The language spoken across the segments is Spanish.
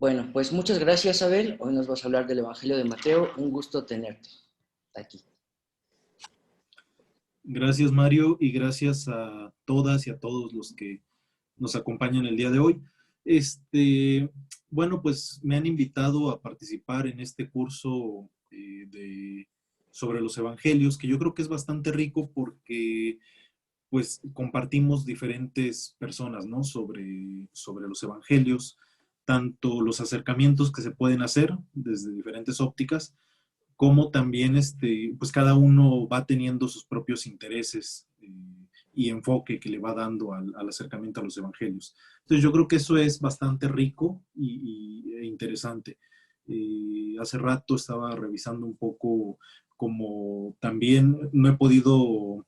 Bueno, pues muchas gracias, Abel. Hoy nos vas a hablar del Evangelio de Mateo. Un gusto tenerte aquí. Gracias, Mario, y gracias a todas y a todos los que nos acompañan el día de hoy. Bueno, pues me han invitado a participar en este curso sobre los evangelios, que yo creo que es bastante rico porque pues compartimos diferentes personas, ¿no? Sobre los evangelios, tanto los acercamientos que se pueden hacer desde diferentes ópticas, como también pues cada uno va teniendo sus propios intereses y enfoque que le va dando al acercamiento a los evangelios. Entonces yo creo que eso es bastante rico e interesante. Hace rato estaba revisando un poco, como también no he podido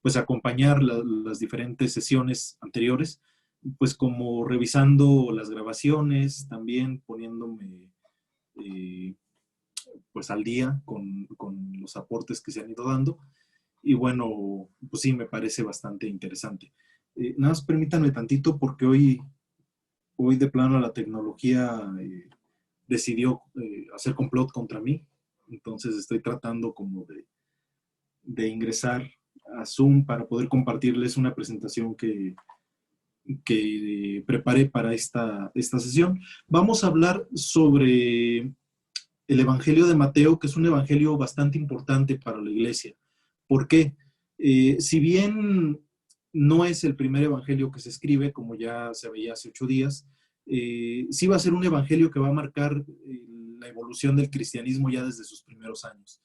pues acompañar las diferentes sesiones anteriores, pues como revisando las grabaciones, también poniéndome pues al día con los aportes que se han ido dando. Y bueno, pues sí, me parece bastante interesante. Nada más permítanme tantito porque hoy de plano la tecnología decidió hacer complot contra mí. Entonces estoy tratando como de ingresar a Zoom para poder compartirles una presentación que preparé para esta sesión. Vamos a hablar sobre el Evangelio de Mateo, que es un evangelio bastante importante para la iglesia. ¿Por qué? Si bien no es el primer evangelio que se escribe, como ya se veía hace 8 días, sí va a ser un evangelio que va a marcar la evolución del cristianismo ya desde sus primeros años.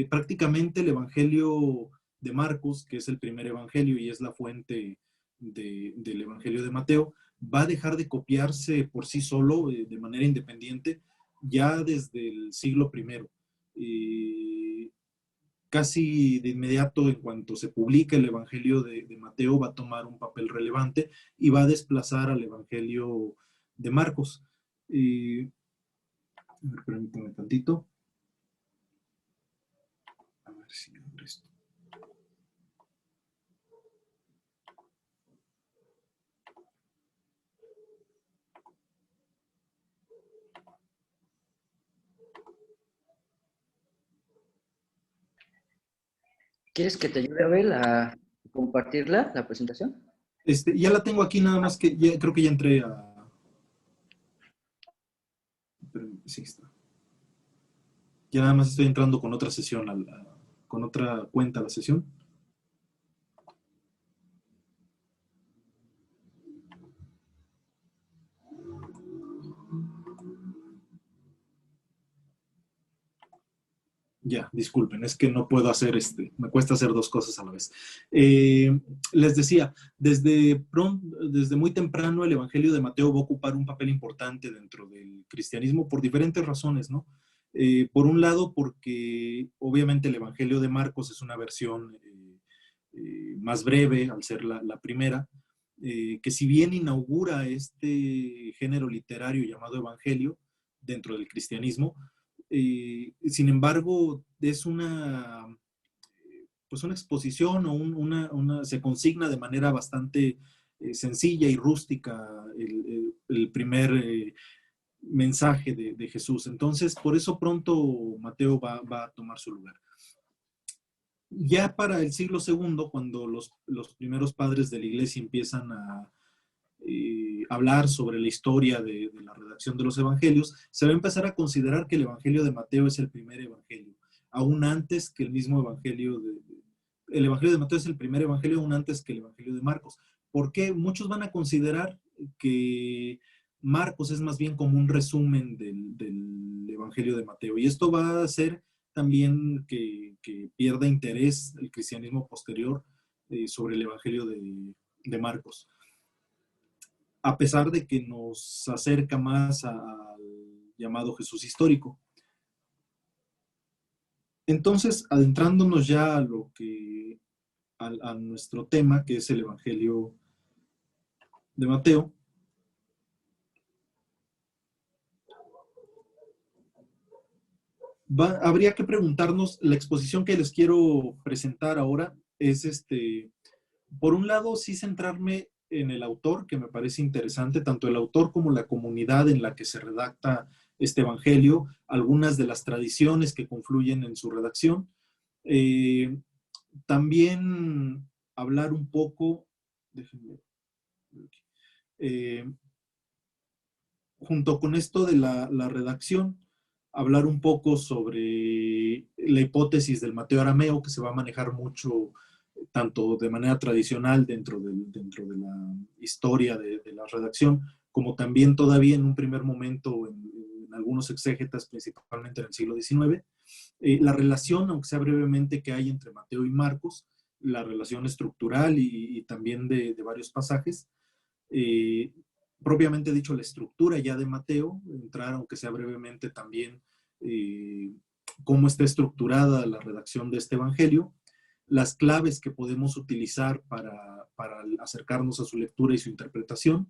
Prácticamente el evangelio de Marcos, que es el primer evangelio y es la fuente del evangelio de Mateo, va a dejar de copiarse por sí solo de manera independiente ya desde el siglo I. Casi de inmediato, en cuanto se publica el Evangelio de Mateo, va a tomar un papel relevante y va a desplazar al Evangelio de Marcos. A ver, permítame tantito. A ver si abro esto. ¿Quieres que te ayude, Abel, a compartirla, la presentación? Ya la tengo aquí, nada más que ya, creo que ya entré a... Sí, está. Ya nada más estoy entrando con otra sesión, con otra cuenta a la sesión. Ya, disculpen, es que no puedo hacer me cuesta hacer dos cosas a la vez. Les decía, desde muy temprano el Evangelio de Mateo va a ocupar un papel importante dentro del cristianismo por diferentes razones, ¿no? Por un lado, porque obviamente el Evangelio de Marcos es una versión más breve, al ser la primera, que si bien inaugura este género literario llamado Evangelio dentro del cristianismo, sin embargo, es pues una exposición o se consigna de manera bastante sencilla y rústica el primer mensaje de Jesús. Entonces, por eso pronto Mateo va a tomar su lugar. Ya para el siglo II, cuando los primeros padres de la iglesia empiezan a hablar sobre la historia de la redacción de los evangelios, se va a empezar a considerar que el evangelio de Mateo es el primer evangelio, aún antes que el mismo evangelio el evangelio de Mateo es el primer evangelio aún antes que el evangelio de Marcos. ¿Por qué? Muchos van a considerar que Marcos es más bien como un resumen del evangelio de Mateo, y esto va a hacer también que pierda interés el cristianismo posterior sobre el evangelio de Marcos, a pesar de que nos acerca más al llamado Jesús histórico. Entonces, adentrándonos ya a nuestro tema, que es el Evangelio de Mateo, habría que preguntarnos, la exposición que les quiero presentar ahora es, por un lado, sí centrarme en el autor, que me parece interesante, tanto el autor como la comunidad en la que se redacta este evangelio, algunas de las tradiciones que confluyen en su redacción. También hablar un poco, déjenme, junto con esto de la redacción, hablar un poco sobre la hipótesis del Mateo arameo, que se va a manejar mucho, tanto de manera tradicional dentro de la historia de la redacción, como también todavía en un primer momento en algunos exégetas, principalmente en el siglo XIX. La relación, aunque sea brevemente, que hay entre Mateo y Marcos, la relación estructural y también de varios pasajes. Propiamente dicho, la estructura ya de Mateo, entrar, aunque sea brevemente, también cómo está estructurada la redacción de este evangelio, las claves que podemos utilizar para acercarnos a su lectura y su interpretación,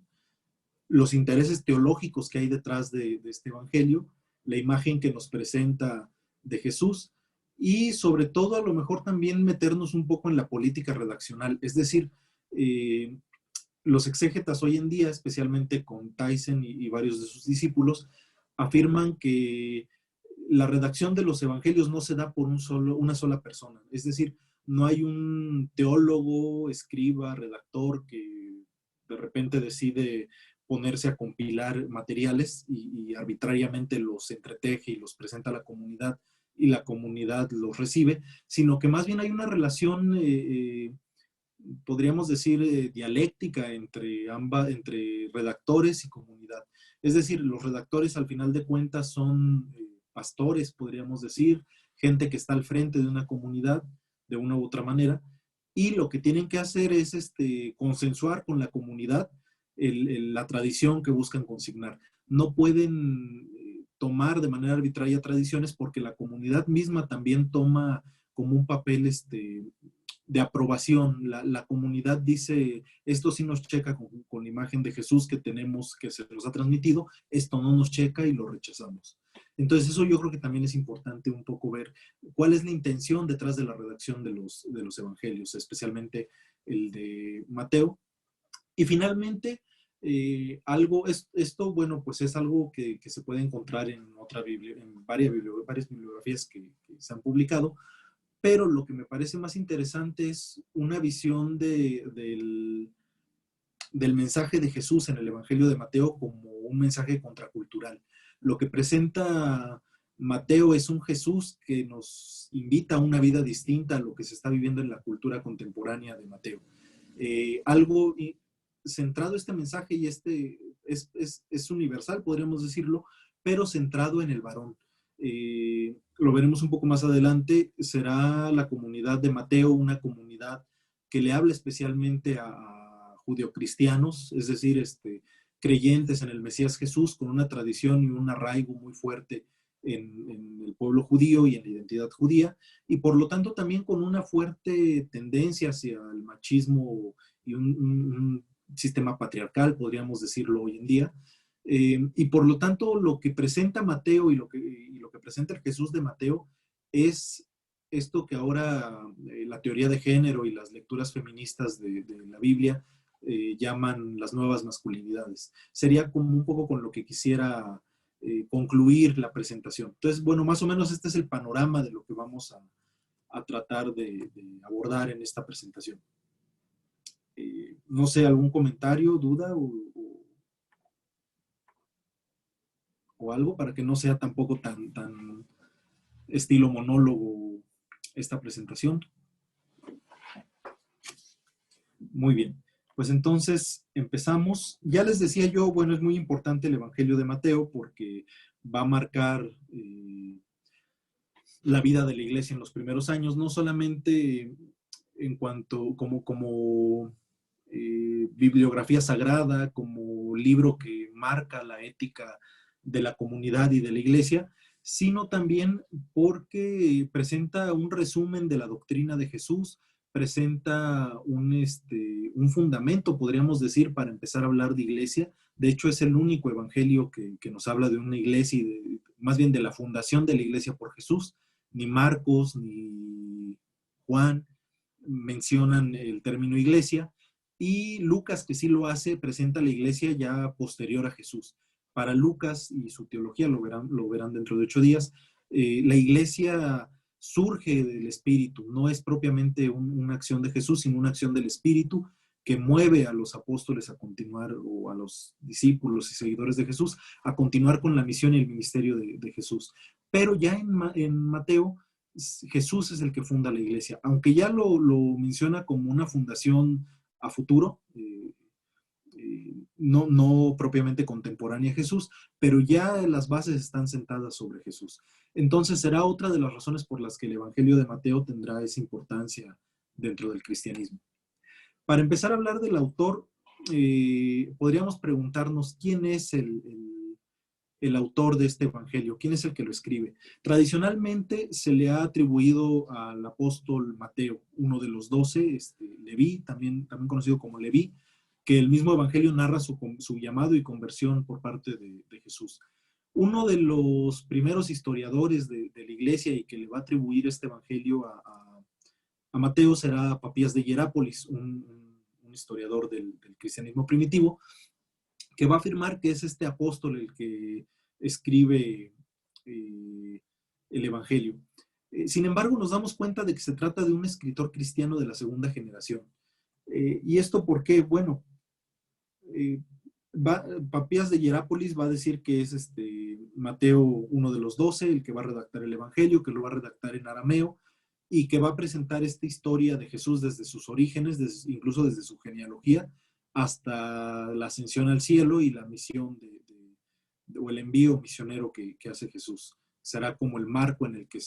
los intereses teológicos que hay detrás de este evangelio, la imagen que nos presenta de Jesús y sobre todo a lo mejor también meternos un poco en la política redaccional, es decir, los exégetas hoy en día, especialmente con Tyson y varios de sus discípulos, afirman que la redacción de los evangelios no se da por una sola persona. Es decir, no hay un teólogo, escriba, redactor que de repente decide ponerse a compilar materiales y arbitrariamente los entreteje y los presenta a la comunidad y la comunidad los recibe, sino que más bien hay una relación podríamos decir, dialéctica entre redactores y comunidad. Es decir, los redactores al final de cuentas son pastores, podríamos decir, gente que está al frente de una comunidad de una u otra manera, y lo que tienen que hacer es consensuar con la comunidad la tradición que buscan consignar. No pueden tomar de manera arbitraria tradiciones porque la comunidad misma también toma como un papel de aprobación. La comunidad dice, esto sí nos checa con la imagen de Jesús que tenemos, que se nos ha transmitido, esto no nos checa y lo rechazamos. Entonces eso yo creo que también es importante un poco ver cuál es la intención detrás de la redacción de los evangelios, especialmente el de Mateo. Y finalmente, esto, bueno, pues es algo que se puede encontrar en varias bibliografías que se han publicado, pero lo que me parece más interesante es una visión del mensaje de Jesús en el Evangelio de Mateo como un mensaje contracultural. Lo que presenta Mateo es un Jesús que nos invita a una vida distinta a lo que se está viviendo en la cultura contemporánea de Mateo. Algo centrado este mensaje y es universal, podríamos decirlo, pero centrado en el varón. Lo veremos un poco más adelante, será la comunidad de Mateo una comunidad que le habla especialmente a judeocristianos, es decir, creyentes en el Mesías Jesús, con una tradición y un arraigo muy fuerte en el pueblo judío y en la identidad judía, y por lo tanto también con una fuerte tendencia hacia el machismo y un sistema patriarcal, podríamos decirlo hoy en día. Y por lo tanto, lo que presenta Mateo y lo que presenta el Jesús de Mateo es esto que ahora la teoría de género y las lecturas feministas de la Biblia llaman las nuevas masculinidades. Sería como un poco con lo que quisiera concluir la presentación. Entonces, bueno, más o menos este es el panorama de lo que vamos a tratar de abordar en esta presentación. No sé, ¿algún comentario, duda o algo para que no sea tampoco tan estilo monólogo esta presentación? Muy bien, pues entonces empezamos. Ya les decía yo, bueno, es muy importante el Evangelio de Mateo porque va a marcar la vida de la iglesia en los primeros años, no solamente en cuanto como bibliografía sagrada, como libro que marca la ética de la comunidad y de la iglesia, sino también porque presenta un resumen de la doctrina de Jesús, presenta un fundamento, podríamos decir, para empezar a hablar de iglesia. De hecho, es el único evangelio que nos habla de una iglesia y más bien de la fundación de la iglesia por Jesús. Ni Marcos ni Juan mencionan el término iglesia. y Lucas, que sí lo hace, presenta la iglesia ya posterior a Jesús. Para Lucas y su teología, lo verán dentro de 8 días, la iglesia surge del Espíritu, no es propiamente una acción de Jesús, sino una acción del Espíritu que mueve a los apóstoles a continuar, o a los discípulos y seguidores de Jesús, a continuar con la misión y el ministerio de Jesús. Pero ya en Mateo, Jesús es el que funda la iglesia, aunque ya lo menciona como una fundación a futuro, no propiamente contemporánea a Jesús, pero ya las bases están sentadas sobre Jesús. Entonces será otra de las razones por las que el Evangelio de Mateo tendrá esa importancia dentro del cristianismo. Para empezar a hablar del autor, podríamos preguntarnos quién es el autor de este Evangelio, quién es el que lo escribe. Tradicionalmente se le ha atribuido al apóstol Mateo, uno de los 12, Leví, también conocido como Leví, que el mismo Evangelio narra su llamado y conversión por parte de Jesús. Uno de los primeros historiadores de la iglesia y que le va a atribuir este Evangelio a Mateo será Papías de Hierápolis, un historiador del cristianismo primitivo, que va a afirmar que es este apóstol el que escribe el Evangelio. Sin embargo, nos damos cuenta de que se trata de un escritor cristiano de la segunda generación. ¿Y esto por qué? Bueno, Papías de Hierápolis va a decir que es Mateo, uno de los 12, el que va a redactar el Evangelio, que lo va a redactar en arameo, y que va a presentar esta historia de Jesús desde sus orígenes, incluso desde su genealogía, hasta la ascensión al cielo y la misión o el envío misionero que hace Jesús. Será como el marco en el que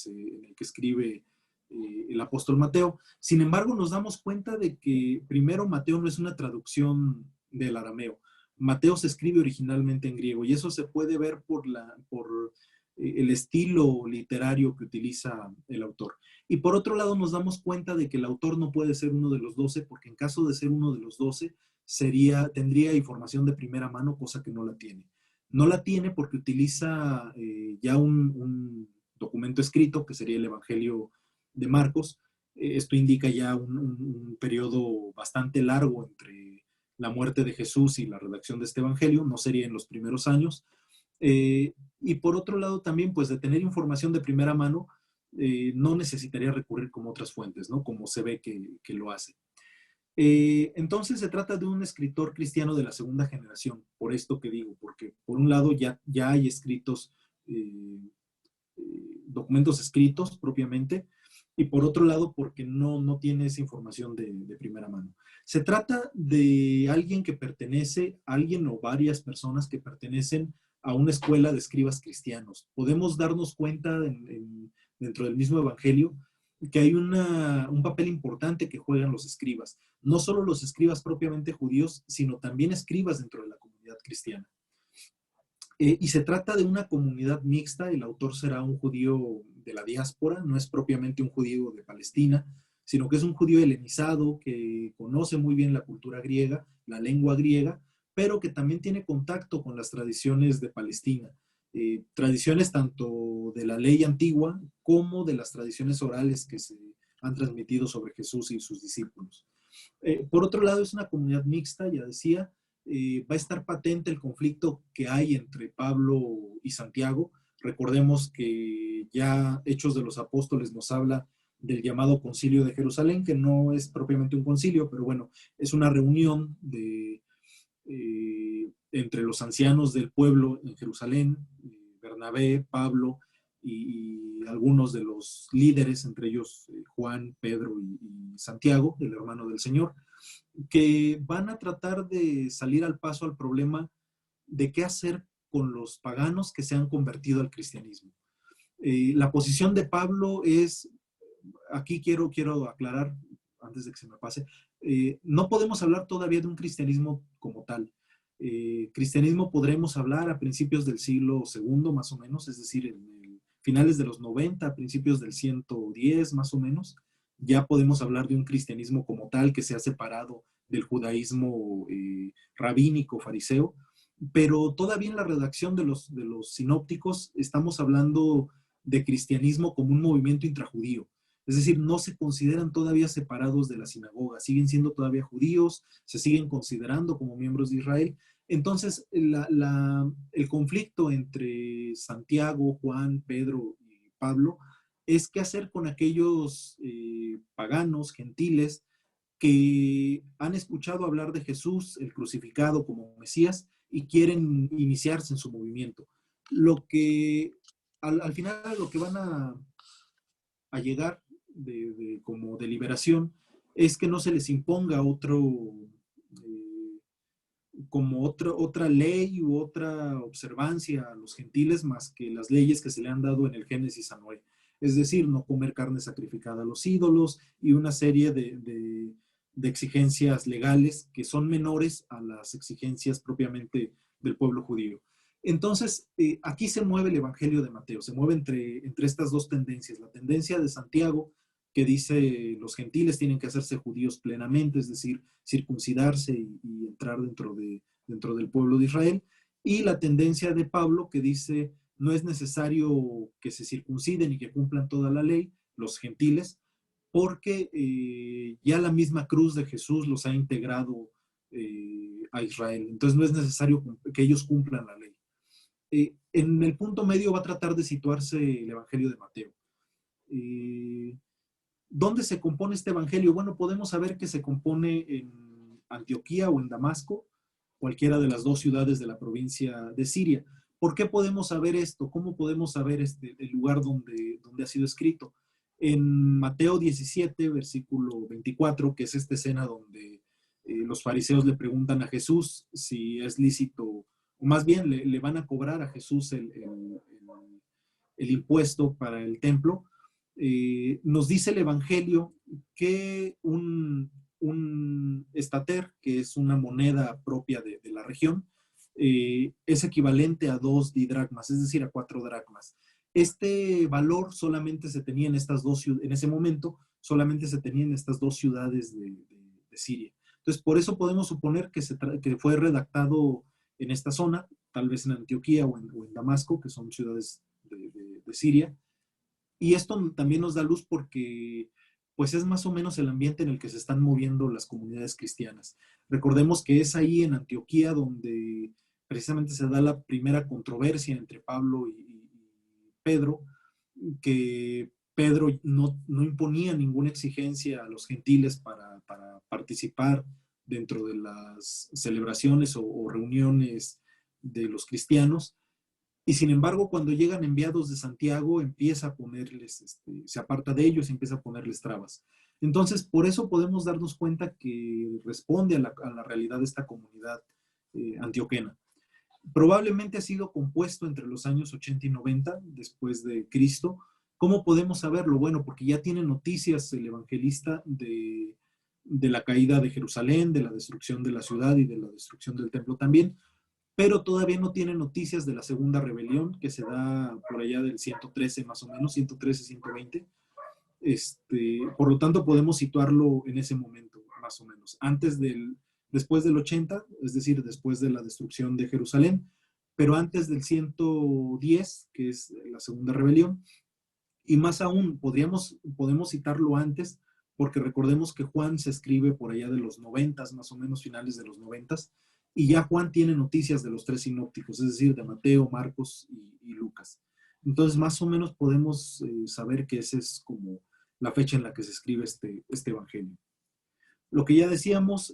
escribe el apóstol Mateo. Sin embargo, nos damos cuenta de que primero Mateo no es una traducción del arameo. Mateo se escribe originalmente en griego, y eso se puede ver por el estilo literario que utiliza el autor. Y por otro lado, nos damos cuenta de que el autor no puede ser uno de los 12, porque en caso de ser uno de los 12, tendría información de primera mano, cosa que no la tiene. No la tiene porque utiliza ya un documento escrito, que sería el Evangelio de Marcos. Esto indica ya un periodo bastante largo entre la muerte de Jesús y la redacción de este Evangelio, no sería en los primeros años. Y por otro lado también, pues de tener información de primera mano, no necesitaría recurrir como otras fuentes, ¿no? Como se ve que lo hace. Entonces se trata de un escritor cristiano de la segunda generación, por esto que digo, porque por un lado ya hay escritos, documentos escritos propiamente, y por otro lado porque no tiene esa información de primera mano. Se trata de alguien o varias personas que pertenecen a una escuela de escribas cristianos. Podemos darnos cuenta dentro del mismo Evangelio que hay un papel importante que juegan los escribas. No solo los escribas propiamente judíos, sino también escribas dentro de la comunidad cristiana. Y se trata de una comunidad mixta. El autor será un judío de la diáspora, no es propiamente un judío de Palestina, sino que es un judío helenizado que conoce muy bien la cultura griega, la lengua griega, pero que también tiene contacto con las tradiciones de Palestina. Tradiciones tanto de la ley antigua como de las tradiciones orales que se han transmitido sobre Jesús y sus discípulos. Por otro lado, es una comunidad mixta, ya decía. Va a estar patente el conflicto que hay entre Pablo y Santiago. Recordemos que ya Hechos de los Apóstoles nos habla del llamado Concilio de Jerusalén, que no es propiamente un concilio, pero bueno, es una reunión entre los ancianos del pueblo en Jerusalén, Bernabé, Pablo y algunos de los líderes, entre ellos Juan, Pedro y Santiago, el hermano del Señor, que van a tratar de salir al paso al problema de qué hacer con los paganos que se han convertido al cristianismo. La posición de Pablo es, aquí quiero aclarar, antes de que se me pase, no podemos hablar todavía de un cristianismo como tal. Cristianismo podremos hablar a principios del siglo II, más o menos, es decir, en finales de los 90, principios del 110, más o menos. Ya podemos hablar de un cristianismo como tal que se ha separado del judaísmo rabínico, fariseo, pero todavía en la redacción de los sinópticos estamos hablando de cristianismo como un movimiento intrajudío. Es decir, no se consideran todavía separados de la sinagoga, siguen siendo todavía judíos, se siguen considerando como miembros de Israel. Entonces, el conflicto entre Santiago, Juan, Pedro y Pablo es qué hacer con aquellos paganos, gentiles, que han escuchado hablar de Jesús, el crucificado, como Mesías, y quieren iniciarse en su movimiento. Lo que, al final, a lo que van a llegar como deliberación es que no se les imponga eh, otra ley u otra observancia a los gentiles más que las leyes que se le han dado en el Génesis a Noé. Es decir, no comer carne sacrificada a los ídolos y una serie de exigencias legales que son menores a las exigencias propiamente del pueblo judío. Entonces, aquí se mueve el Evangelio de Mateo, se mueve entre estas dos tendencias. La tendencia de Santiago, que dice los gentiles tienen que hacerse judíos plenamente, es decir, circuncidarse y entrar dentro del pueblo de Israel, y la tendencia de Pablo, que dice no es necesario que se circunciden y que cumplan toda la ley, los gentiles, porque ya la misma cruz de Jesús los ha integrado a Israel. Entonces no es necesario que ellos cumplan la ley. En el punto medio va a tratar de situarse el Evangelio de Mateo. ¿Dónde se compone este Evangelio? Bueno, podemos saber que se compone en Antioquía o en Damasco, cualquiera de las dos ciudades de la provincia de Siria. ¿Por qué podemos saber esto? ¿Cómo podemos saber el lugar donde ha sido escrito? En Mateo 17, versículo 24, que es esta escena donde los fariseos le preguntan a Jesús si es lícito, o más bien le van a cobrar a Jesús el impuesto para el templo. Nos dice el Evangelio que un estater, que es una moneda propia de la región, es equivalente a 2 didracmas, es decir, a 4 dracmas. Este valor solamente se tenía en estas dos ciudades, en ese momento, solamente se tenía en estas dos ciudades de Siria. Entonces, por eso podemos suponer que fue redactado en esta zona, tal vez en Antioquía o en Damasco, que son ciudades de Siria. Y esto también nos da luz porque pues es más o menos el ambiente en el que se están moviendo las comunidades cristianas. Recordemos que es ahí en Antioquía donde precisamente se da la primera controversia entre Pablo y Pedro, que Pedro no imponía ninguna exigencia a los gentiles para participar dentro de las celebraciones o reuniones de los cristianos. Y sin embargo, cuando llegan enviados de Santiago, empieza a ponerles, se aparta de ellos y empieza a ponerles trabas. Entonces, por eso podemos darnos cuenta que responde a la realidad de esta comunidad antioquena. Probablemente ha sido compuesto entre los años 80 y 90 después de Cristo. ¿Cómo podemos saberlo? Bueno, porque ya tiene noticias el evangelista de la caída de Jerusalén, de la destrucción de la ciudad y de la destrucción del templo también, pero todavía no tiene noticias de la segunda rebelión que se da por allá del 113 más o menos, 113, 120. Por lo tanto, podemos situarlo en ese momento, más o menos, después del 80, es decir, después de la destrucción de Jerusalén, pero antes del 110, que es la segunda rebelión, y más aún, podemos citarlo antes, porque recordemos que Juan se escribe por allá de los 90, más o menos finales de los 90, y ya Juan tiene noticias de los tres sinópticos, es decir, de Mateo, Marcos y Lucas. Entonces, más o menos podemos saber que esa es como la fecha en la que se escribe este evangelio. Lo que ya decíamos,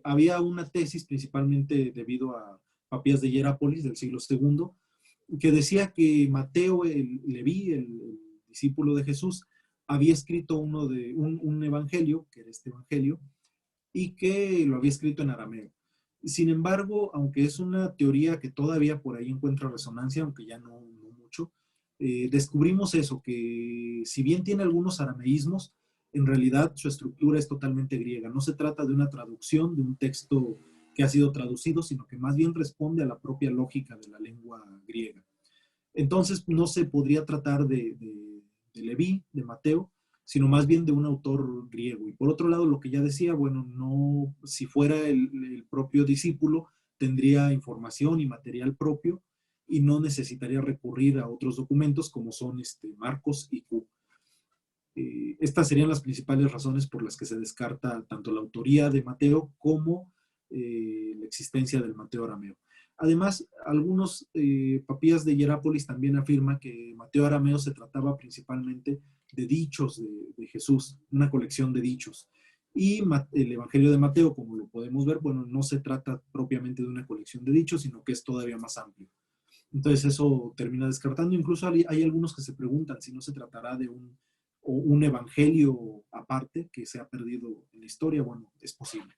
había una tesis principalmente debido a Papías de Hierápolis del siglo II, que decía que Mateo, el Leví, el discípulo de Jesús, había escrito un evangelio, que era este evangelio, y que lo había escrito en arameo. Sin embargo, aunque es una teoría que todavía por ahí encuentra resonancia, aunque ya no mucho, descubrimos eso, que si bien tiene algunos arameísmos, en realidad su estructura es totalmente griega. No se trata de una traducción de un texto que ha sido traducido, sino que más bien responde a la propia lógica de la lengua griega. Entonces, no se podría tratar de Leví, de Mateo, sino más bien de un autor griego. Y por otro lado, lo que ya decía, bueno, no, si fuera el propio discípulo, tendría información y material propio y no necesitaría recurrir a otros documentos como son Marcos y Q. Estas serían las principales razones por las que se descarta tanto la autoría de Mateo como la existencia del Mateo arameo. Además, algunos papías de Hierápolis también afirman que Mateo arameo se trataba principalmente de dichos de Jesús, una colección de dichos. Y el Evangelio de Mateo, como lo podemos ver, bueno, no se trata propiamente de una colección de dichos, sino que es todavía más amplio. Entonces eso termina descartando. Incluso hay algunos que se preguntan si no se tratará de un evangelio aparte que se ha perdido en la historia. Bueno, es posible.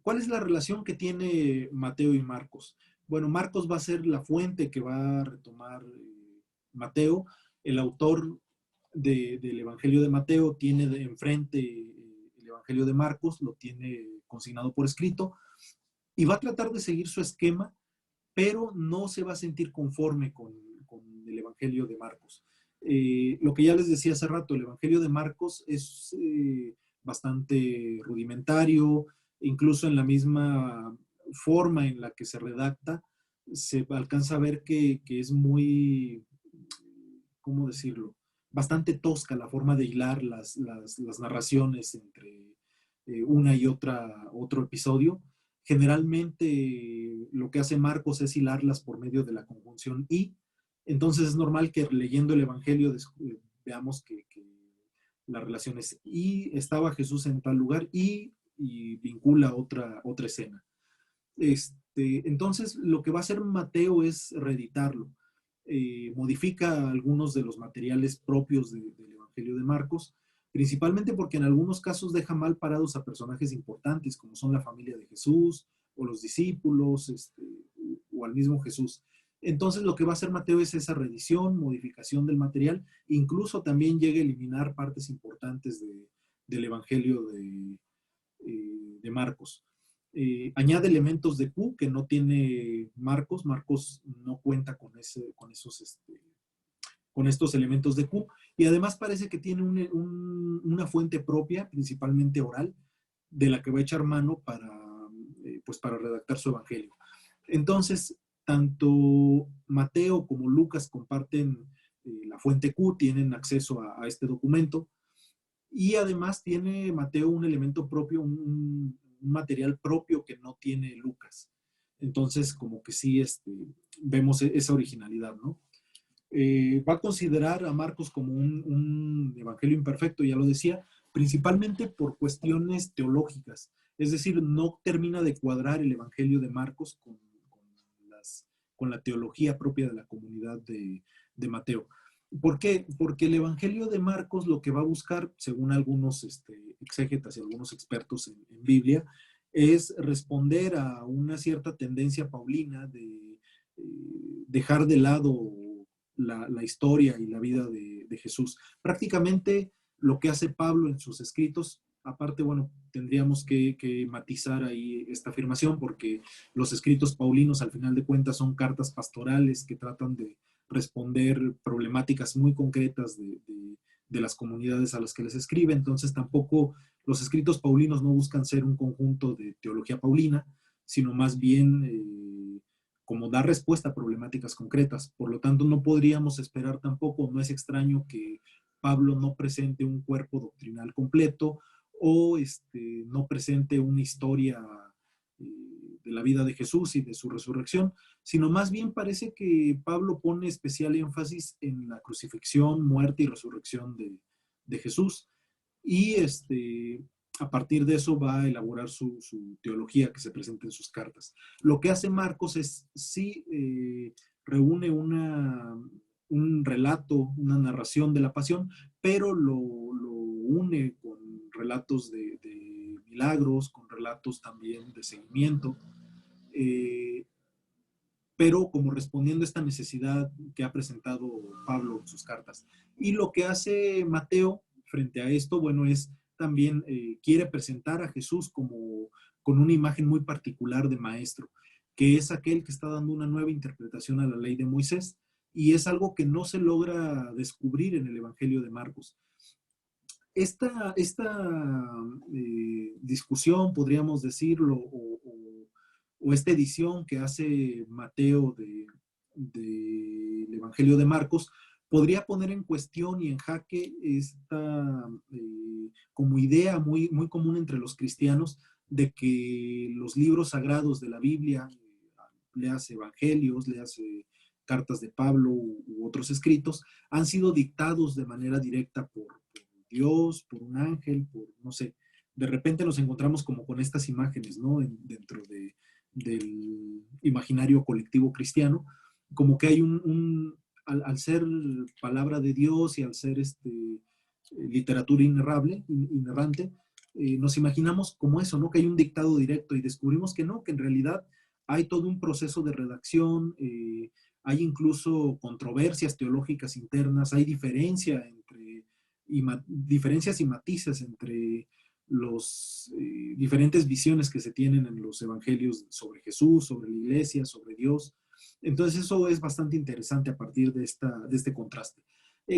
¿Cuál es la relación que tiene Mateo y Marcos? Bueno, Marcos va a ser la fuente que va a retomar Mateo. El autor del Evangelio de Mateo tiene enfrente el Evangelio de Marcos, lo tiene consignado por escrito, y va a tratar de seguir su esquema, pero no se va a sentir conforme con el Evangelio de Marcos. Lo que ya les decía hace rato, el Evangelio de Marcos es bastante rudimentario, incluso en la misma forma en la que se redacta, se alcanza a ver que es muy, ¿cómo decirlo? Bastante tosca la forma de hilar las narraciones entre una y otro episodio. Generalmente lo que hace Marcos es hilarlas por medio de la conjunción y. Entonces es normal que leyendo el Evangelio veamos que la relación es y estaba Jesús en tal lugar y vincula otra escena. Entonces lo que va a hacer Mateo es reeditarlo. Modifica algunos de los materiales propios del Evangelio de Marcos, principalmente porque en algunos casos deja mal parados a personajes importantes, como son la familia de Jesús, o los discípulos, o al mismo Jesús. Entonces lo que va a hacer Mateo es esa reedición, modificación del material, incluso también llega a eliminar partes importantes del Evangelio de Marcos. Añade elementos de Q que no tiene Marcos. Marcos no cuenta con estos elementos de Q, y además parece que tiene una fuente propia, principalmente oral, de la que va a echar mano para redactar su evangelio. Entonces, tanto Mateo como Lucas comparten la fuente Q, tienen acceso a este documento, y además tiene Mateo un elemento propio, un material propio que no tiene Lucas. Entonces, como que sí vemos esa originalidad, ¿no? Va a considerar a Marcos como un evangelio imperfecto, ya lo decía, principalmente por cuestiones teológicas. Es decir, no termina de cuadrar el evangelio de Marcos con la teología propia de la comunidad de Mateo. ¿Por qué? Porque el evangelio de Marcos lo que va a buscar, según algunos exégetas y algunos expertos en Biblia, es responder a una cierta tendencia paulina de dejar de lado la historia y la vida de Jesús. Prácticamente lo que hace Pablo en sus escritos, aparte, bueno, tendríamos que matizar ahí esta afirmación porque los escritos paulinos al final de cuentas son cartas pastorales que tratan de responder problemáticas muy concretas de las comunidades a las que les escribe. Entonces tampoco los escritos paulinos no buscan ser un conjunto de teología paulina, sino más bien como dar respuesta a problemáticas concretas. Por lo tanto, no podríamos esperar tampoco, no es extraño que Pablo no presente un cuerpo doctrinal completo o no presente una historia de la vida de Jesús y de su resurrección, sino más bien parece que Pablo pone especial énfasis en la crucifixión, muerte y resurrección de Jesús, y a partir de eso va a elaborar su teología que se presenta en sus cartas. Lo que hace Marcos es sí reúne un relato, una narración de la pasión, pero lo une con relatos de milagros, con relatos también de seguimiento, pero como respondiendo a esta necesidad que ha presentado Pablo en sus cartas. Y lo que hace Mateo frente a esto, bueno, es también quiere presentar a Jesús con una imagen muy particular de maestro, que es aquel que está dando una nueva interpretación a la ley de Moisés, y es algo que no se logra descubrir en el Evangelio de Marcos. Esta discusión, podríamos decirlo, o esta edición que hace Mateo de del Evangelio de Marcos, podría poner en cuestión y en jaque esta como idea muy, muy común entre los cristianos de que los libros sagrados de la Biblia, léase evangelios, léase cartas de Pablo u otros escritos, han sido dictados de manera directa por Dios, por un ángel, por no sé. De repente nos encontramos como con estas imágenes, ¿no? Dentro del imaginario colectivo cristiano, como que hay al ser palabra de Dios y al ser literatura inerrante, nos imaginamos como eso, ¿no? Que hay un dictado directo y descubrimos que no, que en realidad hay todo un proceso de redacción, hay incluso controversias teológicas internas, hay diferencias y matices entre los diferentes visiones que se tienen en los evangelios sobre Jesús, sobre la iglesia, sobre Dios. Entonces eso es bastante interesante a partir de este contraste.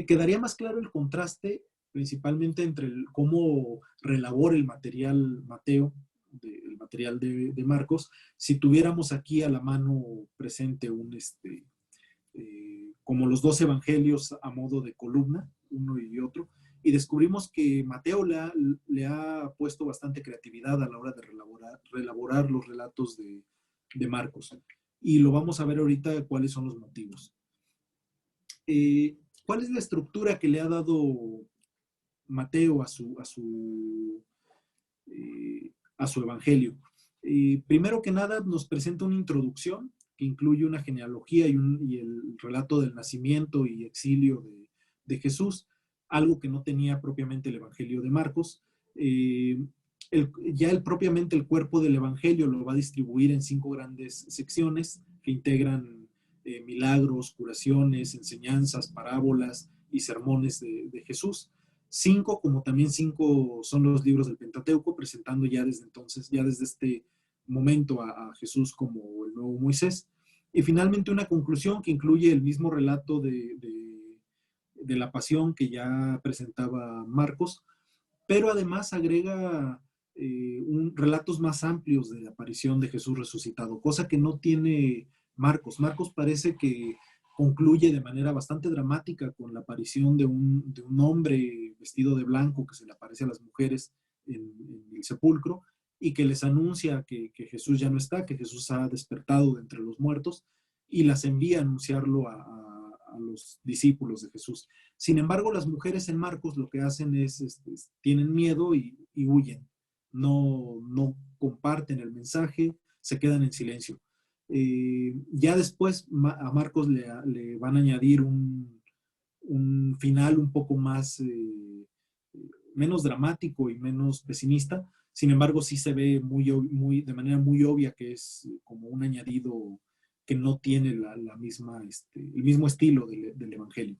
Quedaría más claro el contraste principalmente entre cómo relabora el material Mateo, el material de Marcos, si tuviéramos aquí a la mano presente como los dos evangelios a modo de columna, uno y otro, y descubrimos que Mateo le ha puesto bastante creatividad a la hora de relaborar los relatos de Marcos. Y lo vamos a ver ahorita cuáles son los motivos. ¿Cuál es la estructura que le ha dado Mateo a su evangelio? Primero que nada nos presenta una introducción que incluye una genealogía y el relato del nacimiento y exilio de Jesús, algo que no tenía propiamente el evangelio de Marcos. Propiamente el cuerpo del evangelio lo va a distribuir en 5 grandes secciones que integran milagros, curaciones, enseñanzas, parábolas y sermones de Jesús. 5, como también 5 son los libros del Pentateuco, presentando ya desde entonces, ya desde este momento a Jesús como el nuevo Moisés. Y finalmente una conclusión que incluye el mismo relato de la pasión que ya presentaba Marcos, pero además agrega relatos más amplios de la aparición de Jesús resucitado, cosa que no tiene Marcos. Marcos parece que concluye de manera bastante dramática con la aparición de un hombre vestido de blanco que se le aparece a las mujeres en el sepulcro y que les anuncia que Jesús ya no está, que Jesús ha despertado de entre los muertos y las envía a anunciarlo a los discípulos de Jesús. Sin embargo, las mujeres en Marcos lo que hacen es, tienen miedo y huyen. No comparten el mensaje, se quedan en silencio. Ya después a Marcos le van a añadir un final un poco más, menos dramático y menos pesimista. Sin embargo, sí se ve de manera muy obvia que es como un añadido que no tiene el mismo estilo del Evangelio.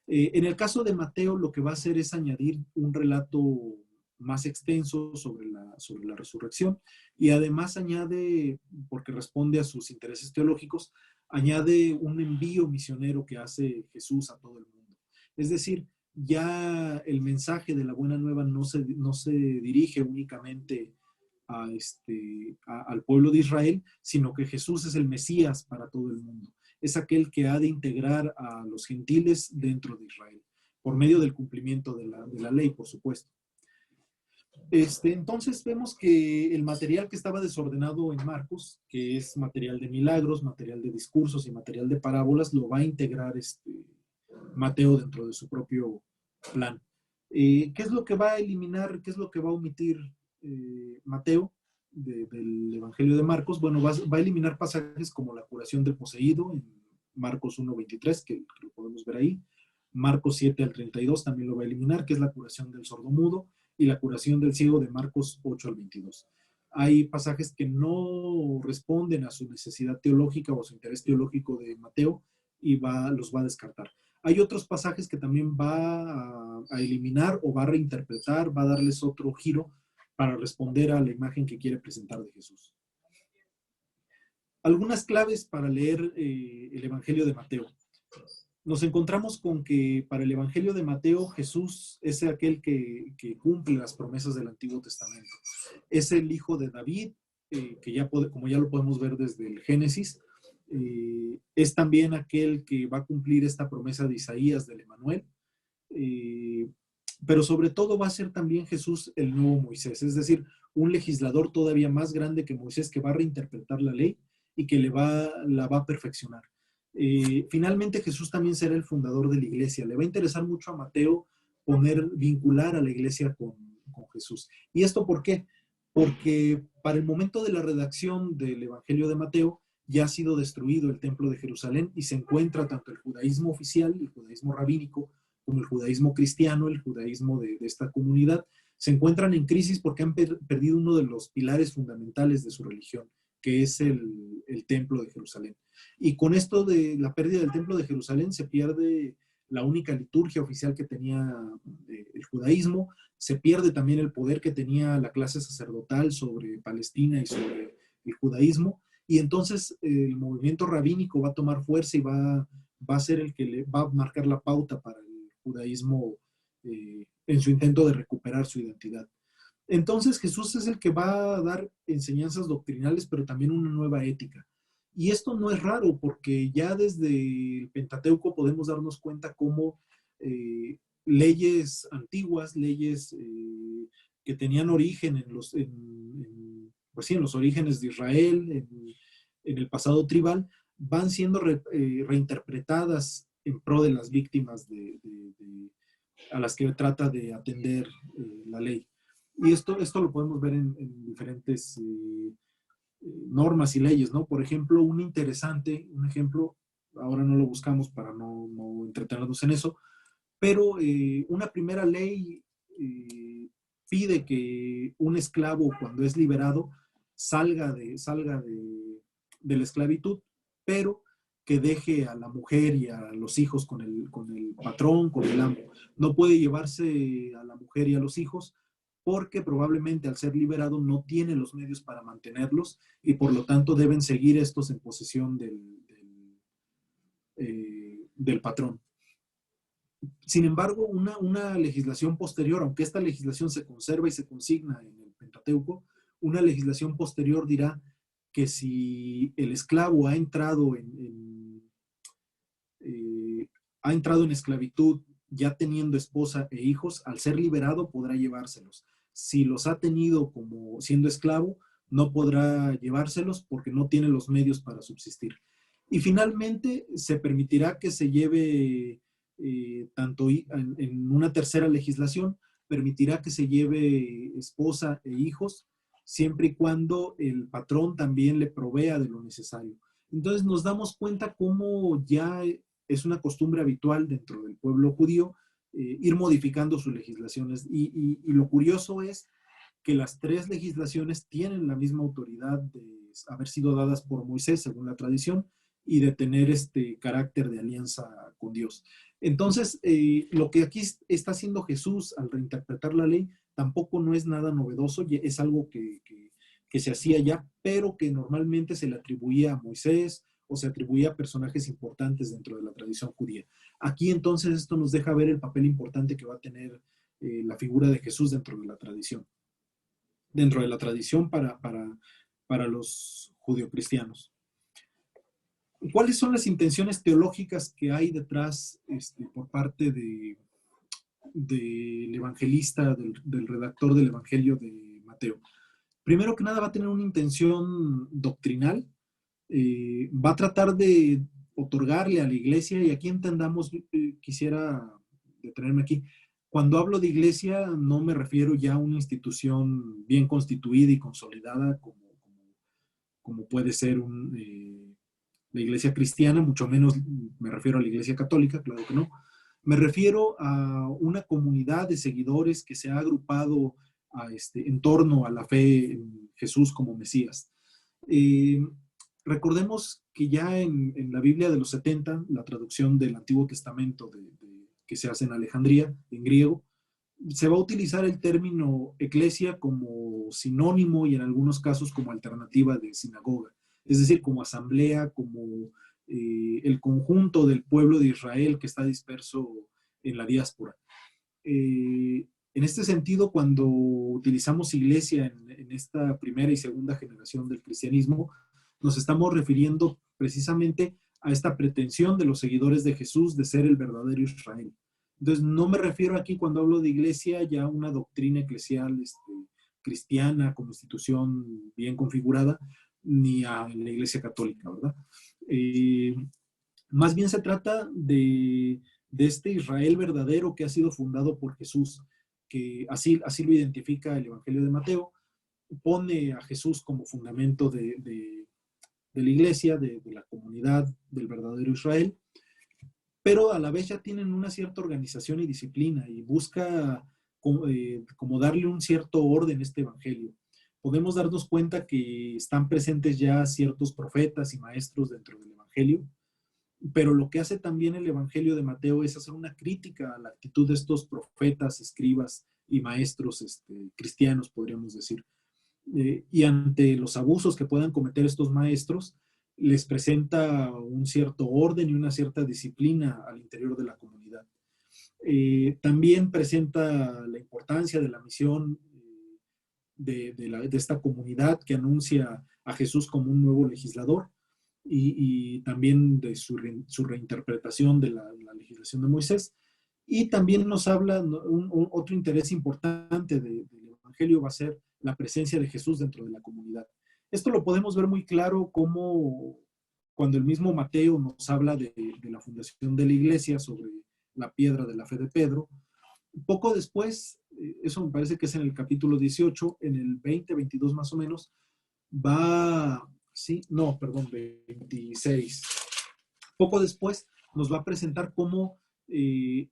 En el caso de Mateo, lo que va a hacer es añadir un relato más extenso sobre la resurrección y además añade, porque responde a sus intereses teológicos, añade un envío misionero que hace Jesús a todo el mundo. Es decir, ya el mensaje de la buena nueva no se dirige únicamente al pueblo de Israel, sino que Jesús es el Mesías para todo el mundo. Es aquel que ha de integrar a los gentiles dentro de Israel, por medio del cumplimiento de la ley, por supuesto. Entonces vemos que el material que estaba desordenado en Marcos, que es material de milagros, material de discursos y material de parábolas, lo va a integrar Mateo dentro de su propio plan. ¿Qué es lo que va a eliminar, qué es lo que va a omitir Mateo del Evangelio de Marcos? Bueno, va a eliminar pasajes como la curación del poseído en Marcos 1:23, que lo podemos ver ahí. Marcos 7:32 también lo va a eliminar, que es la curación del sordomudo, y la curación del ciego de Marcos 8:22. Hay pasajes que no responden a su necesidad teológica o a su interés teológico de Mateo y los va a descartar. Hay otros pasajes que también va a eliminar o va a reinterpretar, va a darles otro giro para responder a la imagen que quiere presentar de Jesús. Algunas claves para leer el Evangelio de Mateo. Nos encontramos con que para el Evangelio de Mateo, Jesús es aquel que cumple las promesas del Antiguo Testamento. Es el hijo de David, como ya lo podemos ver desde el Génesis, es también aquel que va a cumplir esta promesa de Isaías, del Emanuel, pero sobre todo va a ser también Jesús el nuevo Moisés, es decir, un legislador todavía más grande que Moisés, que va a reinterpretar la ley y que la va a perfeccionar. Finalmente Jesús también será el fundador de la iglesia. Le va a interesar mucho a Mateo vincular a la iglesia con Jesús. ¿Y esto por qué? Porque para el momento de la redacción del Evangelio de Mateo ya ha sido destruido el templo de Jerusalén y se encuentra tanto el judaísmo oficial, el judaísmo rabínico, como el judaísmo cristiano, el judaísmo de esta comunidad, se encuentran en crisis porque han perdido uno de los pilares fundamentales de su religión, que es el templo de Jerusalén. Y con esto de la pérdida del templo de Jerusalén se pierde la única liturgia oficial que tenía el judaísmo, se pierde también el poder que tenía la clase sacerdotal sobre Palestina y sobre el judaísmo, y entonces el movimiento rabínico va a tomar fuerza y va a ser el que le va a marcar la pauta para el judaísmo en su intento de recuperar su identidad. Entonces Jesús es el que va a dar enseñanzas doctrinales, pero también una nueva ética. Y esto no es raro, porque ya desde el Pentateuco podemos darnos cuenta cómo leyes antiguas, leyes que tenían origen en los orígenes de Israel, en el pasado tribal, van siendo reinterpretadas en pro de las víctimas a las que trata de atender la ley. Y esto lo podemos ver en diferentes normas y leyes, ¿no? Por ejemplo, un ejemplo, ahora no lo buscamos para no entretenernos en eso, pero una primera ley pide que un esclavo, cuando es liberado, salga de la esclavitud, pero que deje a la mujer y a los hijos con el patrón, con el amo. No puede llevarse a la mujer y a los hijos porque probablemente al ser liberado no tiene los medios para mantenerlos y por lo tanto deben seguir estos en posesión del patrón. Sin embargo, una legislación posterior, aunque esta legislación se conserva y se consigna en el Pentateuco, una legislación posterior dirá que si el esclavo ha entrado en esclavitud ya teniendo esposa e hijos, al ser liberado podrá llevárselos. Si los ha tenido como siendo esclavo, no podrá llevárselos porque no tiene los medios para subsistir. Y finalmente se permitirá que se lleve, tanto en una tercera legislación, permitirá que se lleve esposa e hijos, siempre y cuando el patrón también le provea de lo necesario. Entonces nos damos cuenta cómo ya es una costumbre habitual dentro del pueblo judío ir modificando sus legislaciones. Y lo curioso es que las tres legislaciones tienen la misma autoridad de haber sido dadas por Moisés, según la tradición, y de tener este carácter de alianza con Dios. Entonces, lo que aquí está haciendo Jesús al reinterpretar la ley tampoco no es nada novedoso, es algo que se hacía ya, pero que normalmente se le atribuía a Moisés o se atribuía a personajes importantes dentro de la tradición judía. Aquí entonces esto nos deja ver el papel importante que va a tener la figura de Jesús dentro de la tradición. Dentro de la tradición para los judeocristianos. ¿Cuáles son las intenciones teológicas que hay detrás por parte del evangelista, del redactor del Evangelio de Mateo? Primero que nada va a tener una intención doctrinal, va a tratar de otorgarle a la iglesia, y aquí entendamos, quisiera detenerme aquí, cuando hablo de iglesia no me refiero ya a una institución bien constituida y consolidada como puede ser la iglesia cristiana, mucho menos me refiero a la iglesia católica, claro que no. Me refiero a una comunidad de seguidores que se ha agrupado en torno a la fe en Jesús como Mesías. Recordemos que ya en la Biblia de los 70, la traducción del Antiguo Testamento que se hace en Alejandría, en griego, se va a utilizar el término eclesia como sinónimo y en algunos casos como alternativa de sinagoga, es decir, como asamblea, como el conjunto del pueblo de Israel que está disperso en la diáspora. En este sentido, cuando utilizamos iglesia en esta primera y segunda generación del cristianismo, nos estamos refiriendo precisamente a esta pretensión de los seguidores de Jesús de ser el verdadero Israel. Entonces, no me refiero aquí cuando hablo de iglesia ya a una doctrina eclesial cristiana como institución bien configurada, ni a la iglesia católica, ¿verdad? Más bien se trata de este Israel verdadero que ha sido fundado por Jesús, que así lo identifica el Evangelio de Mateo, pone a Jesús como fundamento de la iglesia, de la comunidad del verdadero Israel, pero a la vez ya tienen una cierta organización y disciplina y busca como darle un cierto orden a este Evangelio. Podemos darnos cuenta que están presentes ya ciertos profetas y maestros dentro del Evangelio, pero lo que hace también el Evangelio de Mateo es hacer una crítica a la actitud de estos profetas, escribas y maestros cristianos, podríamos decir. Y ante los abusos que puedan cometer estos maestros, les presenta un cierto orden y una cierta disciplina al interior de la comunidad. También presenta la importancia de la misión de esta comunidad que anuncia a Jesús como un nuevo legislador y también de su reinterpretación de la legislación de Moisés. Y también nos habla, otro interés importante del Evangelio va a ser la presencia de Jesús dentro de la comunidad. Esto lo podemos ver muy claro como cuando el mismo Mateo nos habla de la fundación de la iglesia sobre la piedra de la fe de Pedro. Poco después, eso me parece que es en el capítulo 18, en el 20, 22 más o menos, sí, no, perdón, 26. Poco después nos va a presentar cómo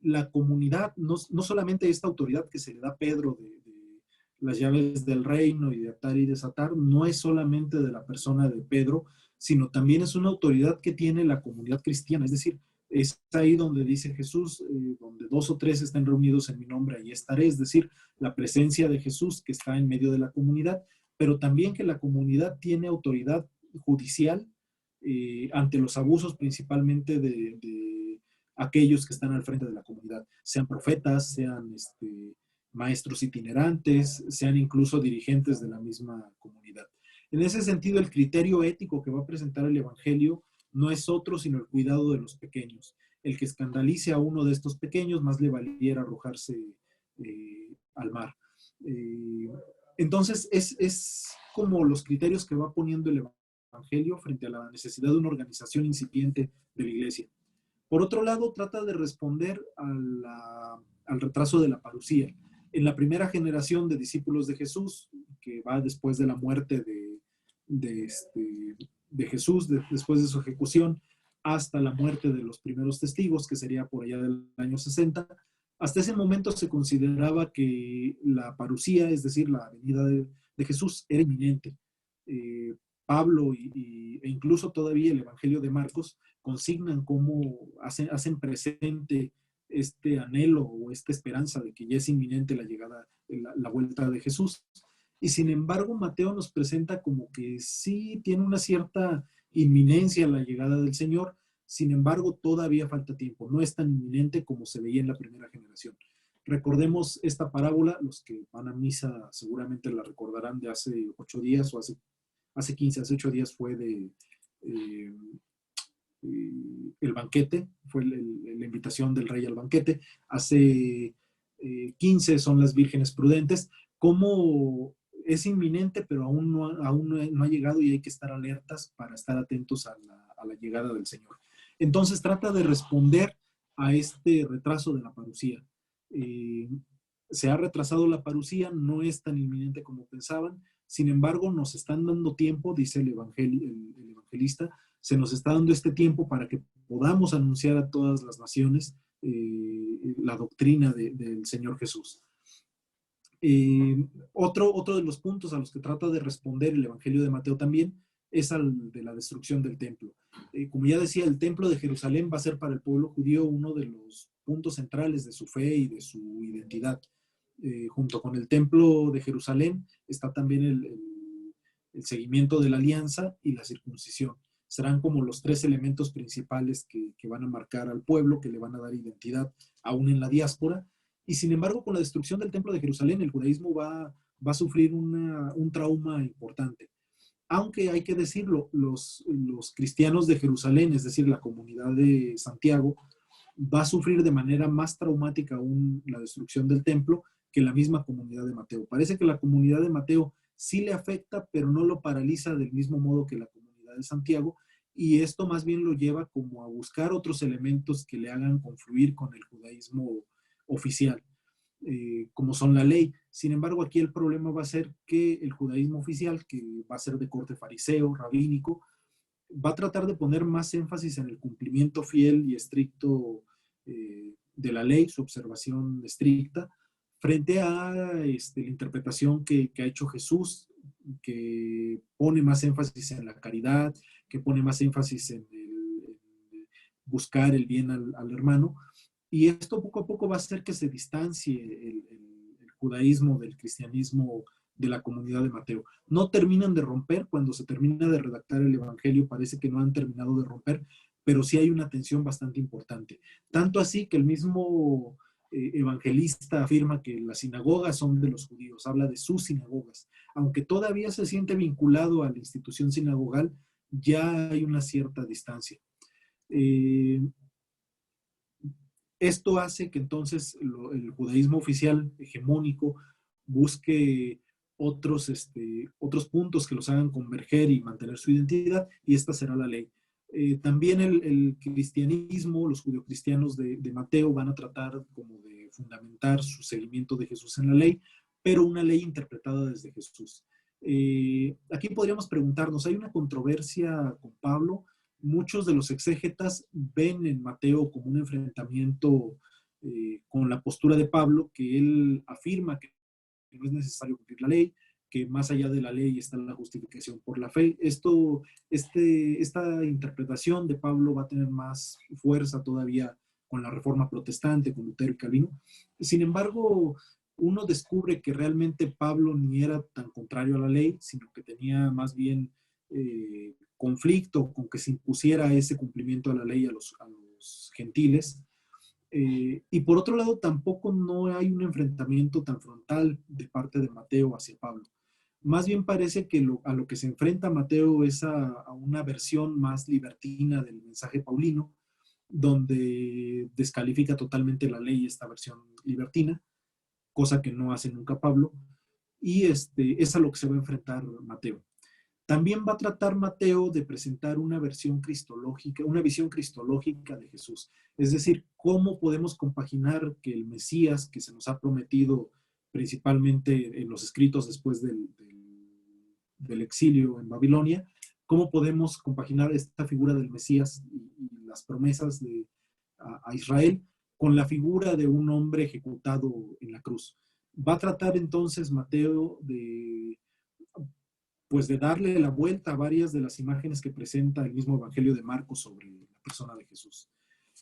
la comunidad, no solamente esta autoridad que se le da a Pedro de las llaves del reino y de atar y desatar, no es solamente de la persona de Pedro, sino también es una autoridad que tiene la comunidad cristiana. Es decir, es ahí donde dice Jesús, donde 2 o 3 estén reunidos en mi nombre, ahí estaré. Es decir, la presencia de Jesús que está en medio de la comunidad, pero también que la comunidad tiene autoridad judicial ante los abusos principalmente de aquellos que están al frente de la comunidad, sean profetas, sean maestros itinerantes, sean incluso dirigentes de la misma comunidad. En ese sentido, el criterio ético que va a presentar el Evangelio no es otro sino el cuidado de los pequeños. El que escandalice a uno de estos pequeños, más le valiera arrojarse al mar. Entonces, es como los criterios que va poniendo el Evangelio frente a la necesidad de una organización incipiente de la iglesia. Por otro lado, trata de responder al retraso de la parucía. En la primera generación de discípulos de Jesús, que va después de la muerte de Jesús, después de su ejecución, hasta la muerte de los primeros testigos, que sería por allá del año 60, hasta ese momento se consideraba que la parucía, es decir, la venida de Jesús, era inminente. Pablo e incluso todavía el Evangelio de Marcos consignan cómo hacen presente este anhelo o esta esperanza de que ya es inminente la llegada, la vuelta de Jesús. Y sin embargo, Mateo nos presenta como que sí tiene una cierta inminencia la llegada del Señor, sin embargo, todavía falta tiempo, no es tan inminente como se veía en la primera generación. Recordemos esta parábola, los que van a misa seguramente la recordarán de hace 8 días o hace 15, hace 8 días fue el banquete, fue la invitación del rey al banquete. Hace 15 son las vírgenes prudentes. Cómo es inminente, pero aún no ha llegado y hay que estar alertas para estar atentos a la llegada del Señor. Entonces trata de responder a este retraso de la parucía. Se ha retrasado la parucía, no es tan inminente como pensaban. Sin embargo, nos están dando tiempo, dice el evangelista, se nos está dando este tiempo para que podamos anunciar a todas las naciones la doctrina del Señor Jesús. Otro de los puntos a los que trata de responder el Evangelio de Mateo también es al de la destrucción del templo. Como ya decía, el templo de Jerusalén va a ser para el pueblo judío uno de los puntos centrales de su fe y de su identidad. Junto con el templo de Jerusalén está también el seguimiento de la alianza y la circuncisión. Serán como los 3 elementos principales que van a marcar al pueblo, que le van a dar identidad aún en la diáspora. Y sin embargo, con la destrucción del templo de Jerusalén, el judaísmo va a sufrir un trauma importante. aunque hay que decirlo, los cristianos de Jerusalén, es decir, la comunidad de Santiago, va a sufrir de manera más traumática aún la destrucción del templo que la misma comunidad de Mateo. Parece que la comunidad de Mateo sí le afecta, pero no lo paraliza del mismo modo que la comunidad de Santiago, y esto más bien lo lleva como a buscar otros elementos que le hagan confluir con el judaísmo oficial, como son la ley. Sin embargo, aquí el problema va a ser que el judaísmo oficial, que va a ser de corte fariseo, rabínico, va a tratar de poner más énfasis en el cumplimiento fiel y estricto de la ley, su observación estricta, frente a la interpretación que ha hecho Jesús, que pone más énfasis en la caridad, que pone más énfasis en buscar el bien al hermano. Y esto poco a poco va a hacer que se distancie el judaísmo del cristianismo de la comunidad de Mateo. No terminan de romper, cuando se termina de redactar el Evangelio parece que no han terminado de romper, pero sí hay una tensión bastante importante. Tanto así que el mismo evangelista afirma que las sinagogas son de los judíos, habla de sus sinagogas. Aunque todavía se siente vinculado a la institución sinagogal, ya hay una cierta distancia. Esto hace que entonces el judaísmo oficial hegemónico busque otros puntos que los hagan converger y mantener su identidad, y esta será la ley. También el cristianismo, los judeocristianos de Mateo van a tratar como de fundamentar su seguimiento de Jesús en la ley, pero una ley interpretada desde Jesús. Aquí podríamos preguntarnos, ¿hay una controversia con Pablo? Muchos de los exégetas ven en Mateo como un enfrentamiento con la postura de Pablo, que él afirma que no es necesario cumplir la ley, que más allá de la ley está la justificación por la fe. Esta interpretación de Pablo va a tener más fuerza todavía con la Reforma Protestante, con Lutero y Calvino. Sin embargo, uno descubre que realmente Pablo ni era tan contrario a la ley, sino que tenía más bien conflicto con que se impusiera ese cumplimiento a la ley a los gentiles. Y por otro lado, tampoco no hay un enfrentamiento tan frontal de parte de Mateo hacia Pablo. Más bien parece que a lo que se enfrenta Mateo es a una versión más libertina del mensaje paulino, donde descalifica totalmente la ley, esta versión libertina, cosa que no hace nunca Pablo, y es a lo que se va a enfrentar Mateo. También va a tratar Mateo de presentar una versión cristológica, una visión cristológica de Jesús. Es decir, cómo podemos compaginar que el Mesías que se nos ha prometido principalmente en los escritos después del exilio en Babilonia, cómo podemos compaginar esta figura del Mesías y las promesas a Israel con la figura de un hombre ejecutado en la cruz. Va a tratar entonces Mateo pues de darle la vuelta a varias de las imágenes que presenta el mismo Evangelio de Marcos sobre la persona de Jesús.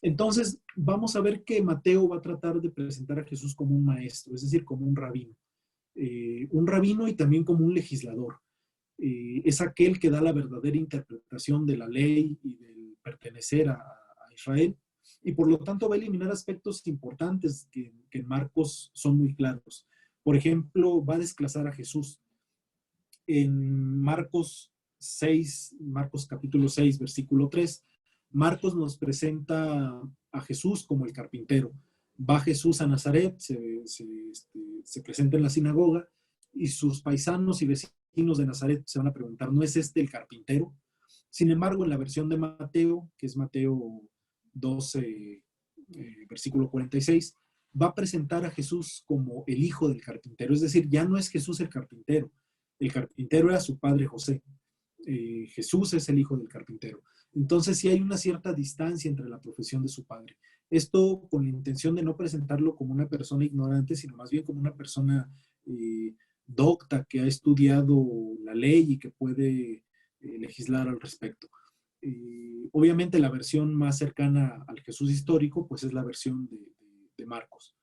Entonces, vamos a ver que Mateo va a tratar de presentar a Jesús como un maestro, es decir, como un rabino y también como un legislador. Es aquel que da la verdadera interpretación de la ley y del pertenecer a Israel, y por lo tanto va a eliminar aspectos importantes que en Marcos son muy claros. Por ejemplo, va a desclasar a Jesús. En Marcos capítulo 6, versículo 3, Marcos nos presenta a Jesús como el carpintero. Va Jesús a Nazaret, se presenta en la sinagoga, y sus paisanos y vecinos de Nazaret se van a preguntar, ¿no es este el carpintero? Sin embargo, en la versión de Mateo, que es Mateo 12, versículo 46, va a presentar a Jesús como el hijo del carpintero. Es decir, ya no es Jesús el carpintero era su padre José. Jesús es el hijo del carpintero. Entonces sí hay una cierta distancia entre la profesión de su padre. Esto con la intención de no presentarlo como una persona ignorante, sino más bien como una persona docta que ha estudiado la ley y que puede legislar al respecto. Obviamente la versión más cercana al Jesús histórico pues es la versión de Marcos.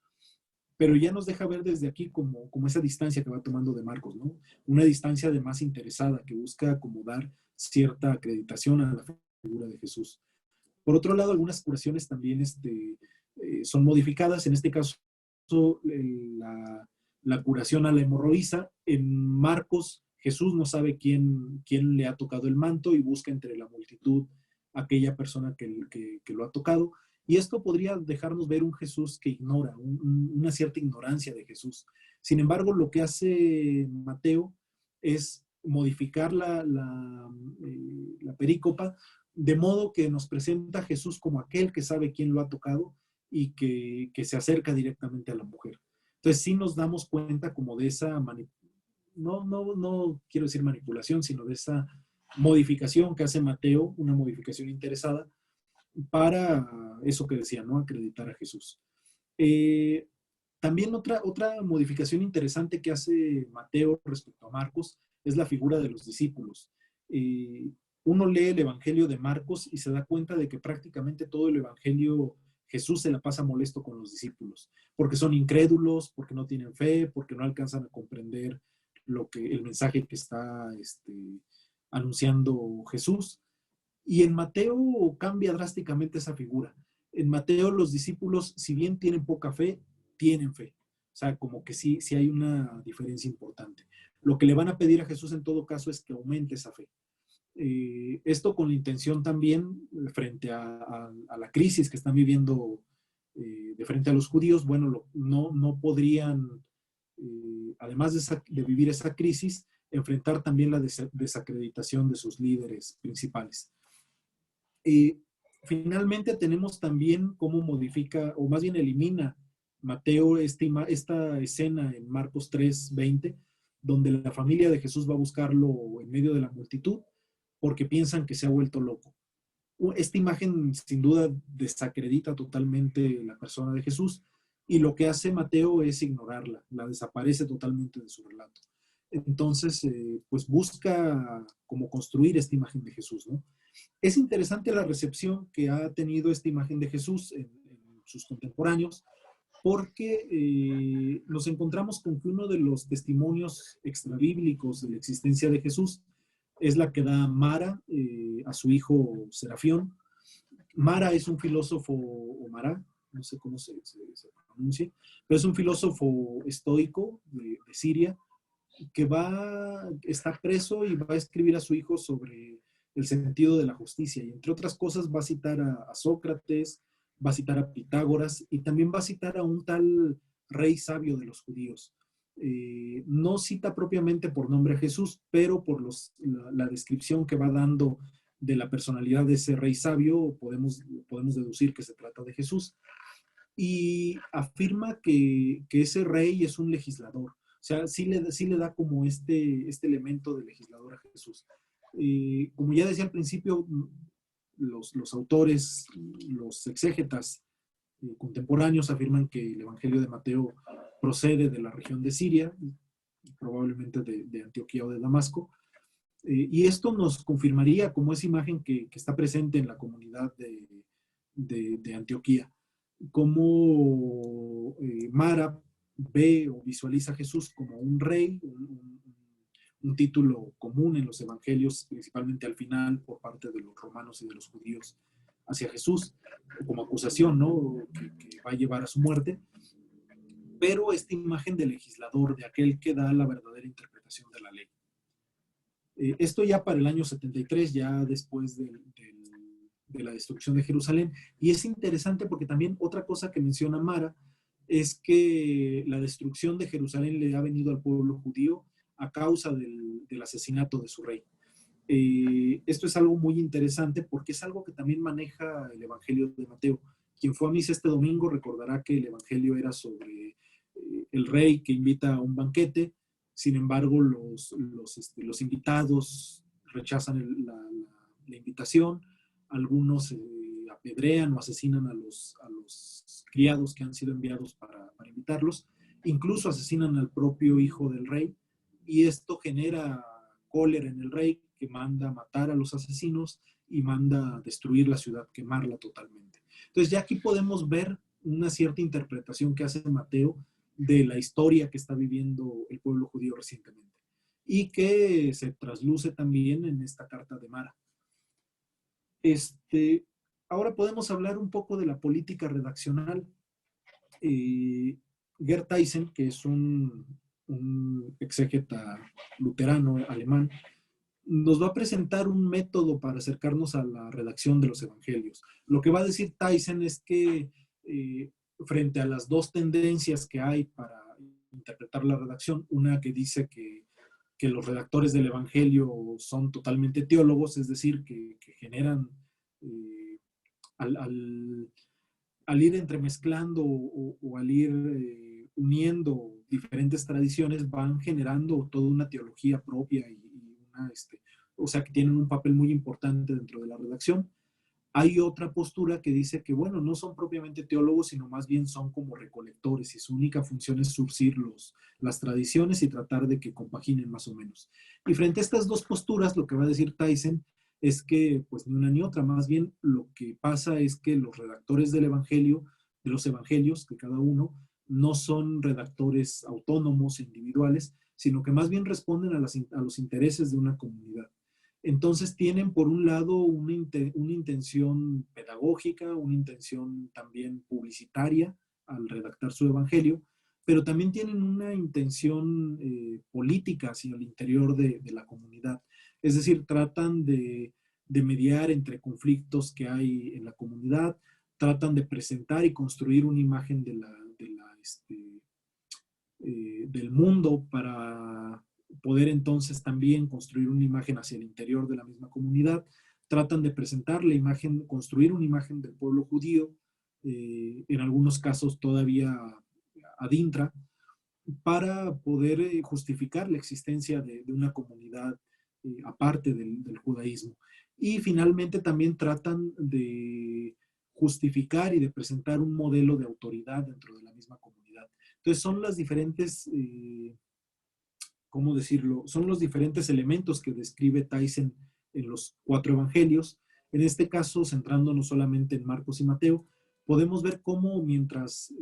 Pero ya nos deja ver desde aquí como esa distancia que va tomando de Marcos, ¿no? Una distancia de más interesada que busca acomodar cierta acreditación a la figura de Jesús. Por otro lado, algunas curaciones también son modificadas. En este caso, la curación a la hemorroísa. En Marcos, Jesús no sabe quién le ha tocado el manto y busca entre la multitud aquella persona que lo ha tocado. Y esto podría dejarnos ver un Jesús que ignora, una cierta ignorancia de Jesús. Sin embargo, lo que hace Mateo es modificar la perícopa de modo que nos presenta a Jesús como aquel que sabe quién lo ha tocado y que se acerca directamente a la mujer. Entonces sí nos damos cuenta como de esa, no quiero decir manipulación, sino de esa modificación que hace Mateo, una modificación interesada para eso que decía, ¿no? Acreditar a Jesús. También otra modificación interesante que hace Mateo respecto a Marcos es la figura de los discípulos. Uno lee el Evangelio de Marcos y se da cuenta de que prácticamente todo el Evangelio Jesús se la pasa molesto con los discípulos, porque son incrédulos, porque no tienen fe, porque no alcanzan a comprender el mensaje que está anunciando Jesús. Y en Mateo cambia drásticamente esa figura. En Mateo los discípulos, si bien tienen poca fe, tienen fe. O sea, como que sí hay una diferencia importante. Lo que le van a pedir a Jesús en todo caso es que aumente esa fe. Esto con la intención también, frente a la crisis que están viviendo de frente a los judíos, bueno, no podrían, además de vivir esa crisis, enfrentar también la desacreditación de sus líderes principales. Finalmente tenemos también cómo modifica, o más bien elimina Mateo esta escena en Marcos 3:20, donde la familia de Jesús va a buscarlo en medio de la multitud porque piensan que se ha vuelto loco. Esta imagen sin duda desacredita totalmente la persona de Jesús y lo que hace Mateo es ignorarla, la desaparece totalmente de su relato. Entonces, pues busca como construir esta imagen de Jesús, ¿no? Es interesante la recepción que ha tenido esta imagen de Jesús en sus contemporáneos, porque nos encontramos con que uno de los testimonios extrabíblicos de la existencia de Jesús es la que da Mara a su hijo Serafión. Mara es un filósofo, o Mara, no sé cómo se pronuncia, pero es un filósofo estoico de Siria que está preso y va a escribir a su hijo sobre el sentido de la justicia. Y entre otras cosas va a citar a Sócrates, va a citar a Pitágoras y también va a citar a un tal rey sabio de los judíos. No cita propiamente por nombre a Jesús, pero por la descripción que va dando de la personalidad de ese rey sabio, podemos deducir que se trata de Jesús. Y afirma que ese rey es un legislador. O sea, sí le da como este elemento de legislador a Jesús. Como ya decía al principio, los autores, los exégetas contemporáneos afirman que el Evangelio de Mateo procede de la región de Siria, probablemente de Antioquía o de Damasco, y esto nos confirmaría como esa imagen que está presente en la comunidad de Antioquía, como Mara ve o visualiza a Jesús como un rey, un título común en los evangelios, principalmente al final por parte de los romanos y de los judíos hacia Jesús, como acusación, ¿no? Que va a llevar a su muerte. Pero esta imagen de legislador, de aquel que da la verdadera interpretación de la ley. Esto ya para el año 73, ya después de la destrucción de Jerusalén. Y es interesante porque también otra cosa que menciona Mara es que la destrucción de Jerusalén le ha venido al pueblo judío a causa del asesinato de su rey. Esto es algo muy interesante porque es algo que también maneja el Evangelio de Mateo. Quien fue a misa este domingo recordará que el Evangelio era sobre el rey que invita a un banquete. Sin embargo, los invitados rechazan la invitación, algunos apedrean o asesinan a los criados que han sido enviados para invitarlos, incluso asesinan al propio hijo del rey, y esto genera cólera en el rey, que manda matar a los asesinos y manda destruir la ciudad, quemarla totalmente. Entonces ya aquí podemos ver una cierta interpretación que hace Mateo de la historia que está viviendo el pueblo judío recientemente y que se trasluce también en esta carta de Mara. Ahora podemos hablar un poco de la política redaccional. Gerd Theissen, que es un un exégeta luterano alemán, nos va a presentar un método para acercarnos a la redacción de los evangelios. Lo que va a decir Tyson es que frente a las dos tendencias que hay para interpretar la redacción, una que dice que los redactores del evangelio son totalmente teólogos, es decir, que generan al, al, al ir entremezclando o al ir uniendo diferentes tradiciones, van generando toda una teología propia y una, o sea, que tienen un papel muy importante dentro de la redacción. Hay otra postura que dice que, bueno, no son propiamente teólogos, sino más bien son como recolectores y su única función es surcir las tradiciones y tratar de que compaginen más o menos. Y frente a estas dos posturas, lo que va a decir Tyson es que, pues, ni una ni otra, más bien lo que pasa es que los redactores del evangelio, de los evangelios, de cada uno, no son redactores autónomos, individuales, sino que más bien responden a los intereses de una comunidad. Entonces tienen por un lado una intención pedagógica, una intención también publicitaria al redactar su evangelio, pero también tienen una intención política hacia el interior de la comunidad. Es decir, tratan de mediar entre conflictos que hay en la comunidad, tratan de presentar y construir una imagen del mundo para poder entonces también construir una imagen hacia el interior de la misma comunidad. Tratan de presentar la imagen, construir una imagen del pueblo judío, en algunos casos todavía adintra, para poder justificar la existencia de una comunidad aparte del judaísmo. Y finalmente también tratan de justificar y de presentar un modelo de autoridad dentro de la misma comunidad. Entonces son las diferentes, ¿cómo decirlo? Son los diferentes elementos que describe Tyson en los 4 evangelios. En este caso, centrándonos solamente en Marcos y Mateo, podemos ver cómo mientras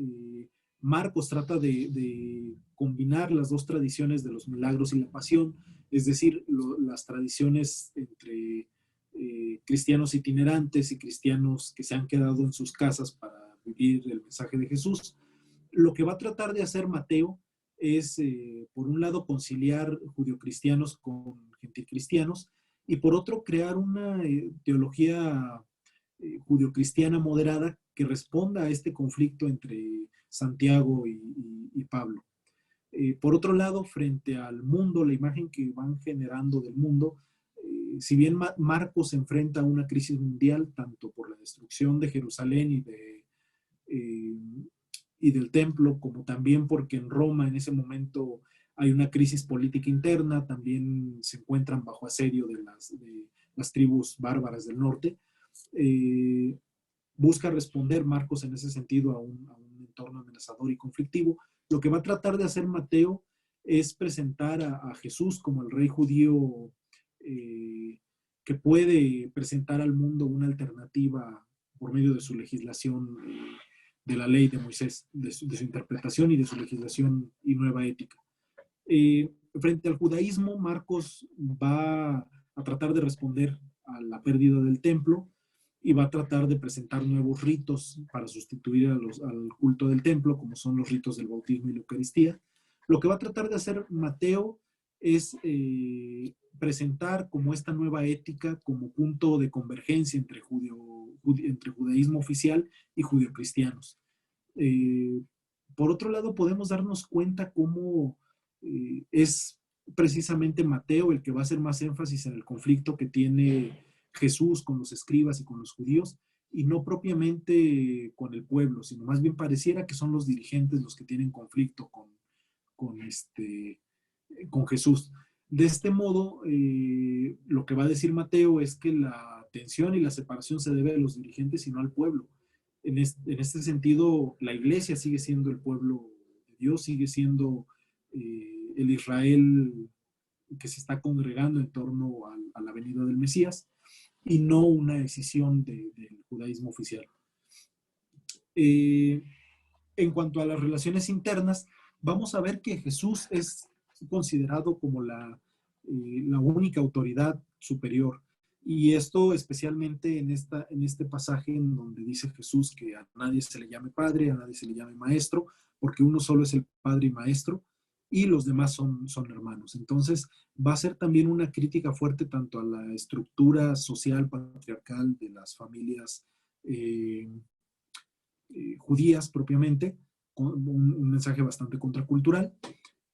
Marcos trata de combinar las dos tradiciones de los milagros y la pasión, es decir, las tradiciones entre cristianos itinerantes y cristianos que se han quedado en sus casas para vivir el mensaje de Jesús. Lo que va a tratar de hacer Mateo es, por un lado, conciliar judio-cristianos con gentil-cristianos y por otro, crear una teología judio-cristiana moderada que responda a este conflicto entre Santiago y Pablo. Por otro lado, frente al mundo, la imagen que van generando del mundo, si bien Marcos se enfrenta a una crisis mundial, tanto por la destrucción de Jerusalén y del templo, como también porque en Roma en ese momento hay una crisis política interna, también se encuentran bajo asedio de las tribus bárbaras del norte. Busca responder Marcos en ese sentido a un entorno amenazador y conflictivo. Lo que va a tratar de hacer Mateo es presentar a Jesús como el rey judío que puede presentar al mundo una alternativa por medio de su legislación, de la ley de Moisés, de su interpretación y de su legislación y nueva ética. Frente al judaísmo, Marcos va a tratar de responder a la pérdida del templo y va a tratar de presentar nuevos ritos para sustituir al culto del templo, como son los ritos del bautismo y la Eucaristía. Lo que va a tratar de hacer Mateo es presentar como esta nueva ética como punto de convergencia entre judaísmo oficial y judio-cristianos. Por otro lado, podemos darnos cuenta cómo es precisamente Mateo el que va a hacer más énfasis en el conflicto que tiene Jesús con los escribas y con los judíos, y no propiamente con el pueblo, sino más bien pareciera que son los dirigentes los que tienen conflicto con Jesús. De este modo, lo que va a decir Mateo es que la tensión y la separación se debe a los dirigentes y no al pueblo. En este sentido, la iglesia sigue siendo el pueblo de Dios, sigue siendo el Israel que se está congregando en torno a la venida del Mesías, y no una decisión del judaísmo oficial. En cuanto a las relaciones internas, vamos a ver que Jesús es considerado como la única autoridad superior. Y esto especialmente en este pasaje en donde dice Jesús que a nadie se le llame padre, a nadie se le llame maestro, porque uno solo es el padre y maestro. y los demás son hermanos. Entonces, va a ser también una crítica fuerte tanto a la estructura social patriarcal de las familias judías propiamente, con un mensaje bastante contracultural.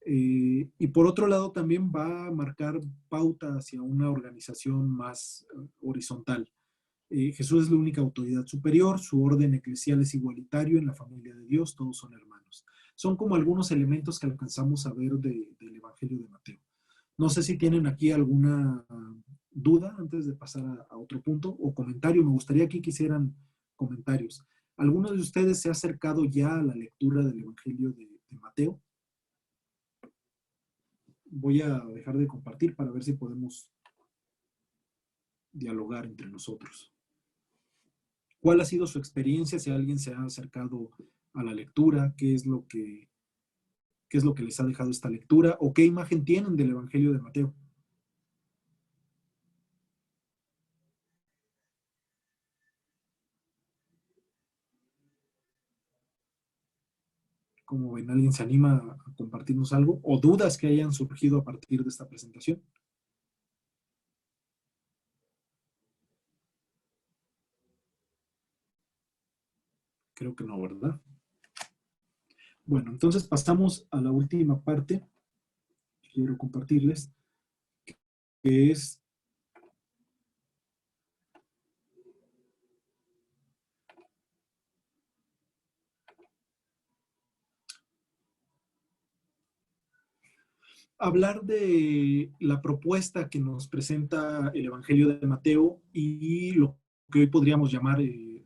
Y por otro lado también va a marcar pauta hacia una organización más horizontal. Jesús es la única autoridad superior, su orden eclesial es igualitario en la familia de Dios, todos son hermanos. Son como algunos elementos que alcanzamos a ver del Evangelio de Mateo. No sé si tienen aquí alguna duda antes de pasar a otro punto o comentario. Me gustaría que quisieran comentarios. ¿Alguno de ustedes se ha acercado ya a la lectura del Evangelio de Mateo? Voy a dejar de compartir para ver si podemos dialogar entre nosotros. ¿Cuál ha sido su experiencia? Si alguien se ha acercado a la lectura, ¿qué es lo que les ha dejado esta lectura? ¿O qué imagen tienen del Evangelio de Mateo? ¿Cómo ven? ¿Alguien se anima a compartirnos algo? ¿O dudas que hayan surgido a partir de esta presentación? Creo que no, ¿verdad? Bueno, entonces pasamos a la última parte que quiero compartirles, que es hablar de la propuesta que nos presenta el Evangelio de Mateo y lo que hoy podríamos llamar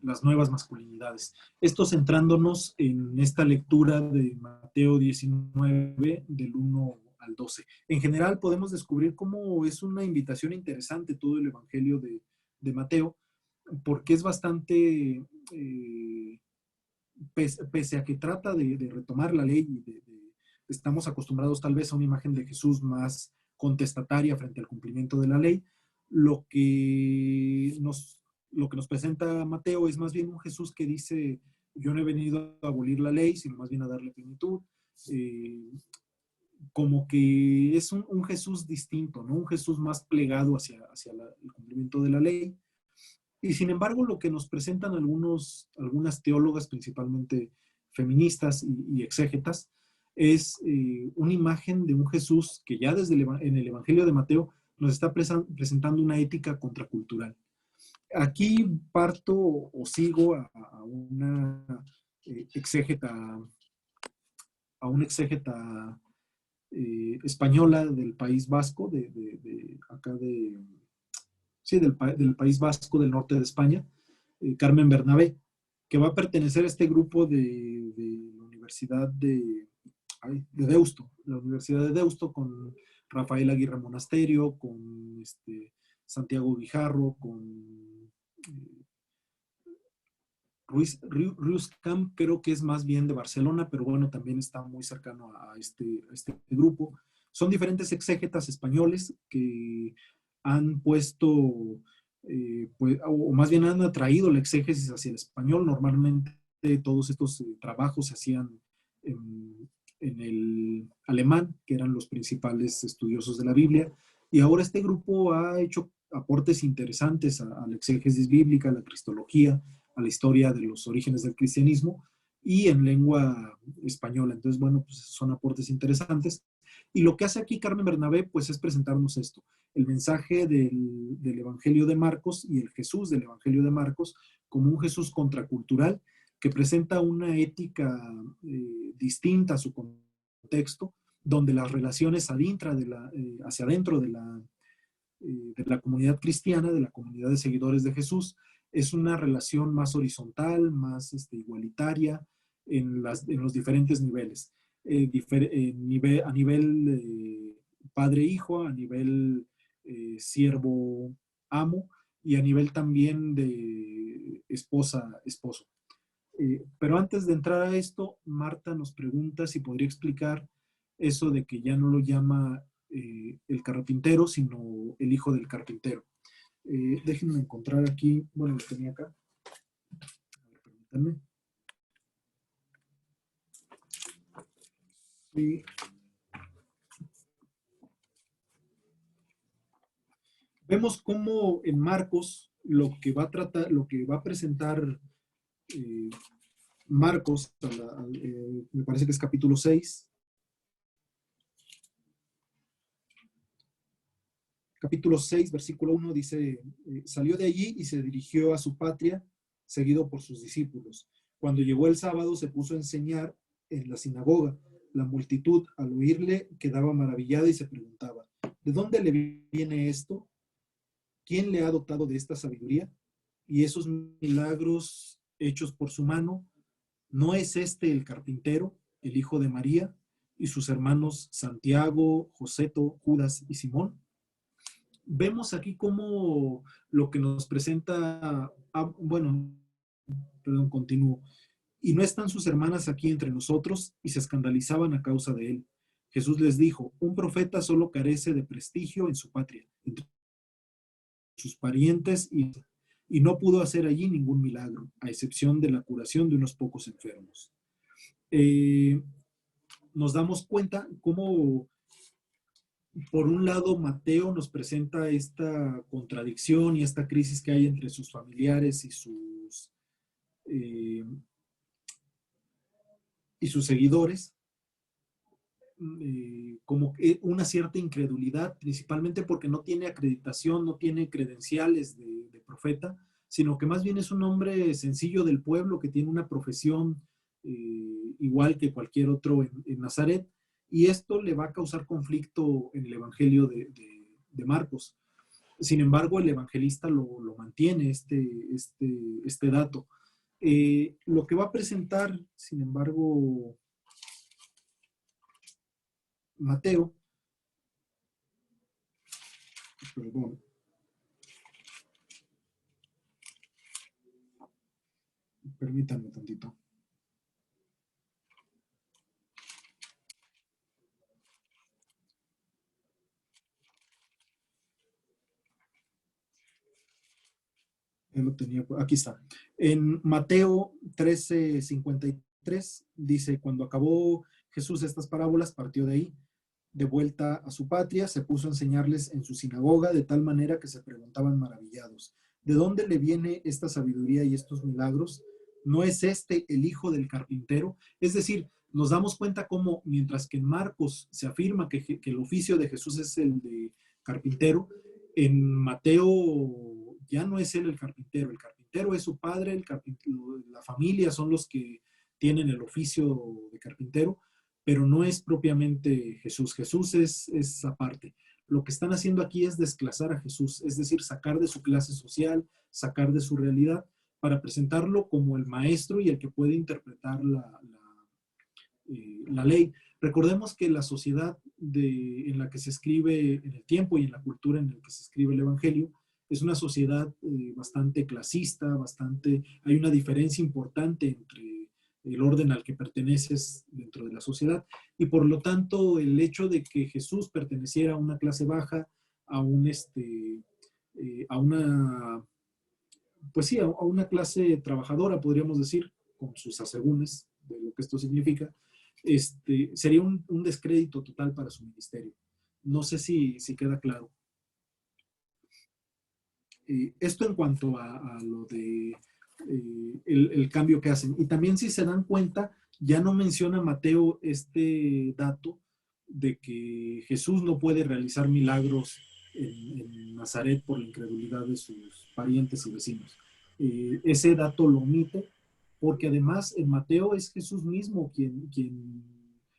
las nuevas masculinidades. Esto centrándonos en esta lectura de Mateo 19, del 1 al 12. En general podemos descubrir cómo es una invitación interesante todo el Evangelio de Mateo, porque es bastante, pese a que trata de retomar la ley y estamos acostumbrados tal vez a una imagen de Jesús más contestataria frente al cumplimiento de la ley, lo que nos presenta Mateo es más bien un Jesús que dice, yo no he venido a abolir la ley, sino más bien a darle plenitud. Como que es un Jesús distinto, ¿no? Un Jesús más plegado hacia el cumplimiento de la ley. Y sin embargo, lo que nos presentan algunas teólogas, principalmente feministas y exégetas, es una imagen de un Jesús que ya en el Evangelio de Mateo nos está presentando una ética contracultural. Aquí parto o sigo a una exégeta, española del País Vasco, del País Vasco del norte de España, Carmen Bernabé, que va a pertenecer a este grupo de la Universidad de Deusto, la Universidad de Deusto, con Rafael Aguirre Monasterio, con Santiago Guijarro, con Ruiz Camp, creo que es más bien de Barcelona, pero bueno, también está muy cercano a este grupo. Son diferentes exégetas españoles que han puesto, pues, o más bien han atraído la exégesis hacia el español. Normalmente todos estos trabajos se hacían en el alemán, que eran los principales estudiosos de la Biblia, y ahora este grupo ha hecho aportes interesantes a la exégesis bíblica, a la cristología, a la historia de los orígenes del cristianismo y en lengua española. Entonces, bueno, pues son aportes interesantes. Y lo que hace aquí Carmen Bernabé, pues es presentarnos esto, el mensaje del Evangelio de Marcos y el Jesús del Evangelio de Marcos como un Jesús contracultural que presenta una ética distinta a su contexto, donde las relaciones hacia adentro de la comunidad cristiana, de la comunidad de seguidores de Jesús, es una relación más horizontal, más igualitaria en los diferentes niveles. A nivel padre-hijo, a nivel siervo-amo y a nivel también de esposa-esposo. Pero antes de entrar a esto, Marta nos pregunta si podría explicar eso de que ya no lo llama el carpintero, sino el hijo del carpintero. Déjenme encontrar aquí, bueno, lo tenía acá. A ver, permítanme. Sí. Vemos cómo en Marcos lo que va a tratar, lo que va a presentar Marcos, me parece que es capítulo 6. Capítulo 6, versículo 1 dice, salió de allí y se dirigió a su patria, seguido por sus discípulos. Cuando llegó el sábado, se puso a enseñar en la sinagoga. La multitud, al oírle, quedaba maravillada y se preguntaba, ¿de dónde le viene esto? ¿Quién le ha dotado de esta sabiduría? Y esos milagros hechos por su mano, ¿no es este el carpintero, el hijo de María, y sus hermanos Santiago, Joseto, Judas y Simón? Vemos aquí cómo lo que nos presenta, continúo. Y no están sus hermanas aquí entre nosotros, y se escandalizaban a causa de él. Jesús les dijo, un profeta solo carece de prestigio en su patria, entre sus parientes, y no pudo hacer allí ningún milagro, a excepción de la curación de unos pocos enfermos. Nos damos cuenta cómo, por un lado, Mateo nos presenta esta contradicción y esta crisis que hay entre sus familiares y sus seguidores, como una cierta incredulidad, principalmente porque no tiene acreditación, no tiene credenciales de profeta, sino que más bien es un hombre sencillo del pueblo que tiene una profesión igual que cualquier otro en Nazaret, y esto le va a causar conflicto en el Evangelio de Marcos. Sin embargo, el evangelista lo mantiene, este dato. Lo que va a presentar, sin embargo, Mateo, perdón, permítanme tantito. Lo tenía, aquí está. En Mateo 13:53 dice, cuando acabó Jesús estas parábolas, partió de ahí, de vuelta a su patria, se puso a enseñarles en su sinagoga, de tal manera que se preguntaban maravillados, ¿de dónde le viene esta sabiduría y estos milagros? ¿No es este el hijo del carpintero? Es decir, nos damos cuenta cómo, mientras que en Marcos se afirma que el oficio de Jesús es el de carpintero, en Mateo ya no es él el carpintero es su padre, la familia son los que tienen el oficio de carpintero, pero no es propiamente Jesús. Jesús es aparte. Lo que están haciendo aquí es desclasar a Jesús, es decir, sacar de su clase social, sacar de su realidad, para presentarlo como el maestro y el que puede interpretar la ley. Recordemos que la sociedad en la que se escribe, en el tiempo y en la cultura en la que se escribe el Evangelio, es una sociedad bastante clasista, hay una diferencia importante entre el orden al que perteneces dentro de la sociedad, y por lo tanto el hecho de que Jesús perteneciera a una clase baja, a una, pues sí, a una clase trabajadora, podríamos decir, con sus asegúnes de lo que esto significa, sería un descrédito total para su ministerio. No sé si queda claro. Esto en cuanto a lo de el cambio que hacen. Y también, si se dan cuenta, ya no menciona Mateo este dato de que Jesús no puede realizar milagros en Nazaret por la incredulidad de sus parientes y vecinos. Ese dato lo omite, porque además en Mateo es Jesús mismo quien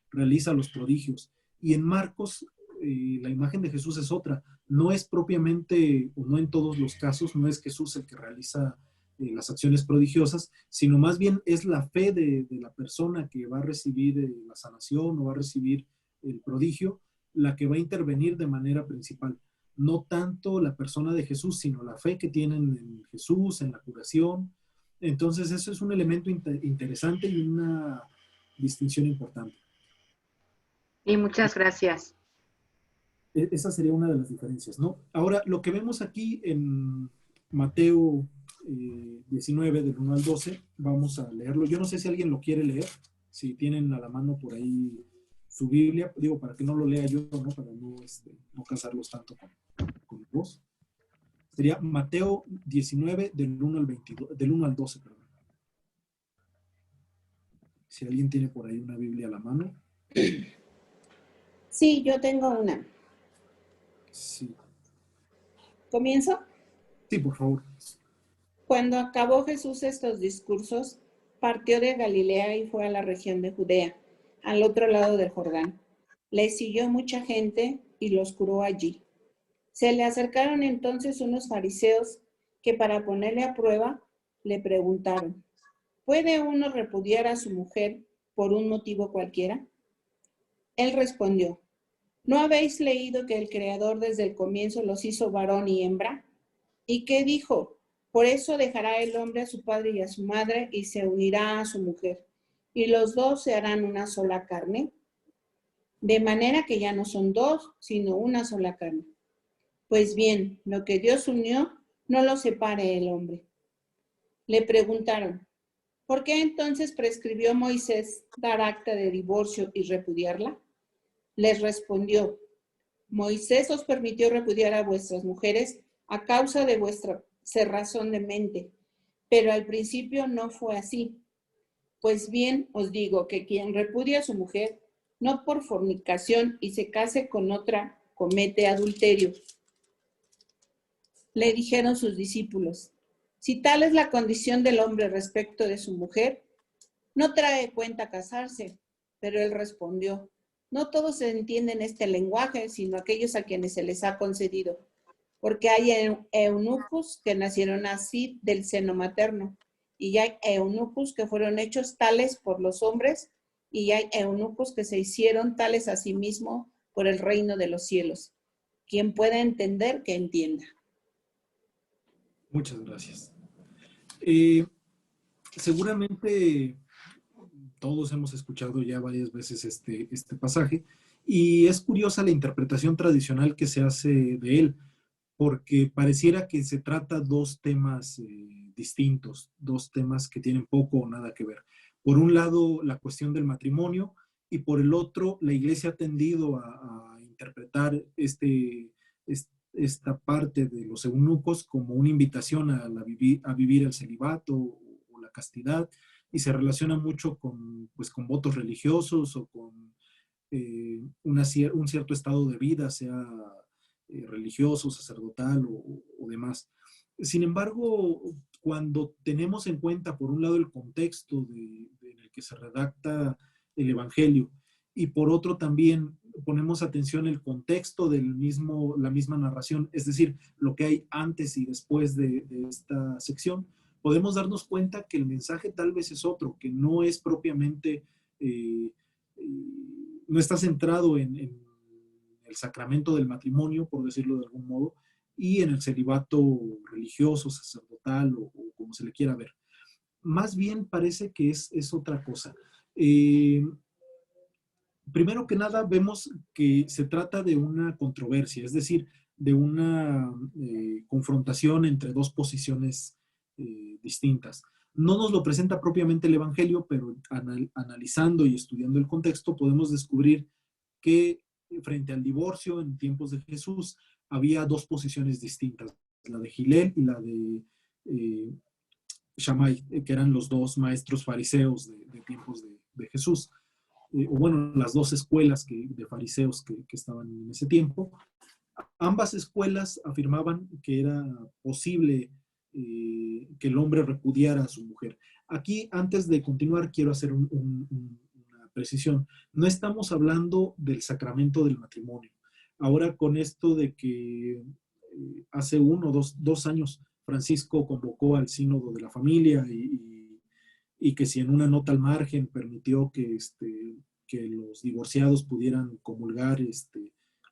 realiza los prodigios. Y en Marcos la imagen de Jesús es otra. No es propiamente, o no en todos los casos, no es Jesús el que realiza las acciones prodigiosas, sino más bien es la fe de la persona que va a recibir la sanación o va a recibir el prodigio, la que va a intervenir de manera principal. No tanto la persona de Jesús, sino la fe que tienen en Jesús, en la curación. Entonces, eso es un elemento interesante y una distinción importante. Y muchas gracias. Esa sería una de las diferencias, ¿no? Ahora, lo que vemos aquí en Mateo 19, del 1 al 12, vamos a leerlo. Yo no sé si alguien lo quiere leer, si tienen a la mano por ahí su Biblia, digo, para que no lo lea yo, ¿no? Para no cansarlos tanto con voz. Sería Mateo 19, del 1 al 22, del 1 al 12, perdón. Si alguien tiene por ahí una Biblia a la mano. Sí, yo tengo una. Sí. ¿Comienzo? Sí, por favor. Cuando acabó Jesús estos discursos, partió de Galilea y fue a la región de Judea, al otro lado del Jordán. Le siguió mucha gente y los curó allí. Se le acercaron entonces unos fariseos que para ponerle a prueba le preguntaron, ¿puede uno repudiar a su mujer por un motivo cualquiera? Él respondió, ¿no habéis leído que el Creador desde el comienzo los hizo varón y hembra? ¿Y qué dijo? Por eso dejará el hombre a su padre y a su madre y se unirá a su mujer, y los dos se harán una sola carne, de manera que ya no son dos, sino una sola carne. Pues bien, lo que Dios unió, no lo separe el hombre. Le preguntaron, ¿por qué entonces prescribió Moisés dar acta de divorcio y repudiarla? Les respondió, Moisés os permitió repudiar a vuestras mujeres a causa de vuestra cerrazón de mente, pero al principio no fue así. Pues bien, os digo que quien repudia a su mujer, no por fornicación y se case con otra, comete adulterio. Le dijeron sus discípulos, si tal es la condición del hombre respecto de su mujer, no trae cuenta casarse. Pero él respondió, no todos entienden este lenguaje, sino aquellos a quienes se les ha concedido, porque hay eunucos que nacieron así del seno materno, y hay eunucos que fueron hechos tales por los hombres, y hay eunucos que se hicieron tales a sí mismos por el reino de los cielos. Quien pueda entender, que entienda. Muchas gracias. Seguramente todos hemos escuchado ya varias veces este pasaje y es curiosa la interpretación tradicional que se hace de él, porque pareciera que se trata dos temas distintos, dos temas que tienen poco o nada que ver. Por un lado, la cuestión del matrimonio y por el otro, la Iglesia ha tendido a interpretar esta parte de los eunucos como una invitación a vivir el celibato o la castidad y se relaciona mucho pues, con votos religiosos o con un cierto estado de vida, sea religioso, sacerdotal o demás. Sin embargo, cuando tenemos en cuenta, por un lado, el contexto en el que se redacta el Evangelio y por otro también ponemos atención el contexto la misma narración, es decir, lo que hay antes y después de esta sección, podemos darnos cuenta que el mensaje tal vez es otro, que no es propiamente, no está centrado en el sacramento del matrimonio, por decirlo de algún modo, y en el celibato religioso, sacerdotal o como se le quiera ver. Más bien parece que es otra cosa. Primero que nada, vemos que se trata de una controversia, es decir, de una confrontación entre dos posiciones distintas. No nos lo presenta propiamente el Evangelio, pero analizando y estudiando el contexto podemos descubrir que frente al divorcio en tiempos de Jesús había dos posiciones distintas, la de Gilel y la de Shammai, que eran los dos maestros fariseos de tiempos de Jesús. O bueno, las dos escuelas de fariseos que estaban en ese tiempo. Ambas escuelas afirmaban que era posible que el hombre repudiara a su mujer. Aquí, antes de continuar, quiero hacer una precisión. No estamos hablando del sacramento del matrimonio. Ahora, con esto de que hace 1 o 2 años Francisco convocó al sínodo de la familia y que si en una nota al margen permitió que los divorciados pudieran comulgar,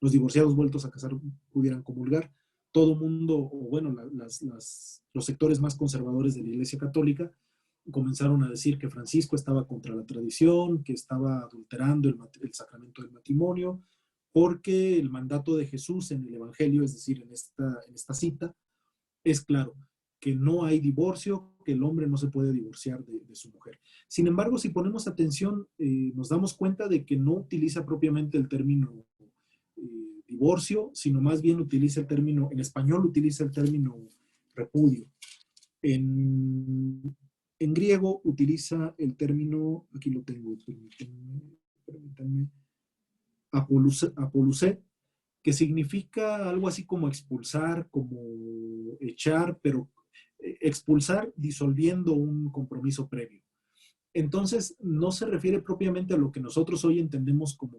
los divorciados vueltos a casar pudieran comulgar, todo mundo, o bueno, los sectores más conservadores de la Iglesia Católica comenzaron a decir que Francisco estaba contra la tradición, que estaba adulterando el sacramento del matrimonio, porque el mandato de Jesús en el Evangelio, es decir, en esta cita, es claro, que no hay divorcio, que el hombre no se puede divorciar de su mujer. Sin embargo, si ponemos atención, nos damos cuenta de que no utiliza propiamente el término divorcio, sino más bien utiliza el término, en español utiliza el término repudio. En griego utiliza el término, aquí lo tengo, permítanme, apolusé, que significa algo así como expulsar, como echar, pero expulsar disolviendo un compromiso previo. Entonces, no se refiere propiamente a lo que nosotros hoy entendemos como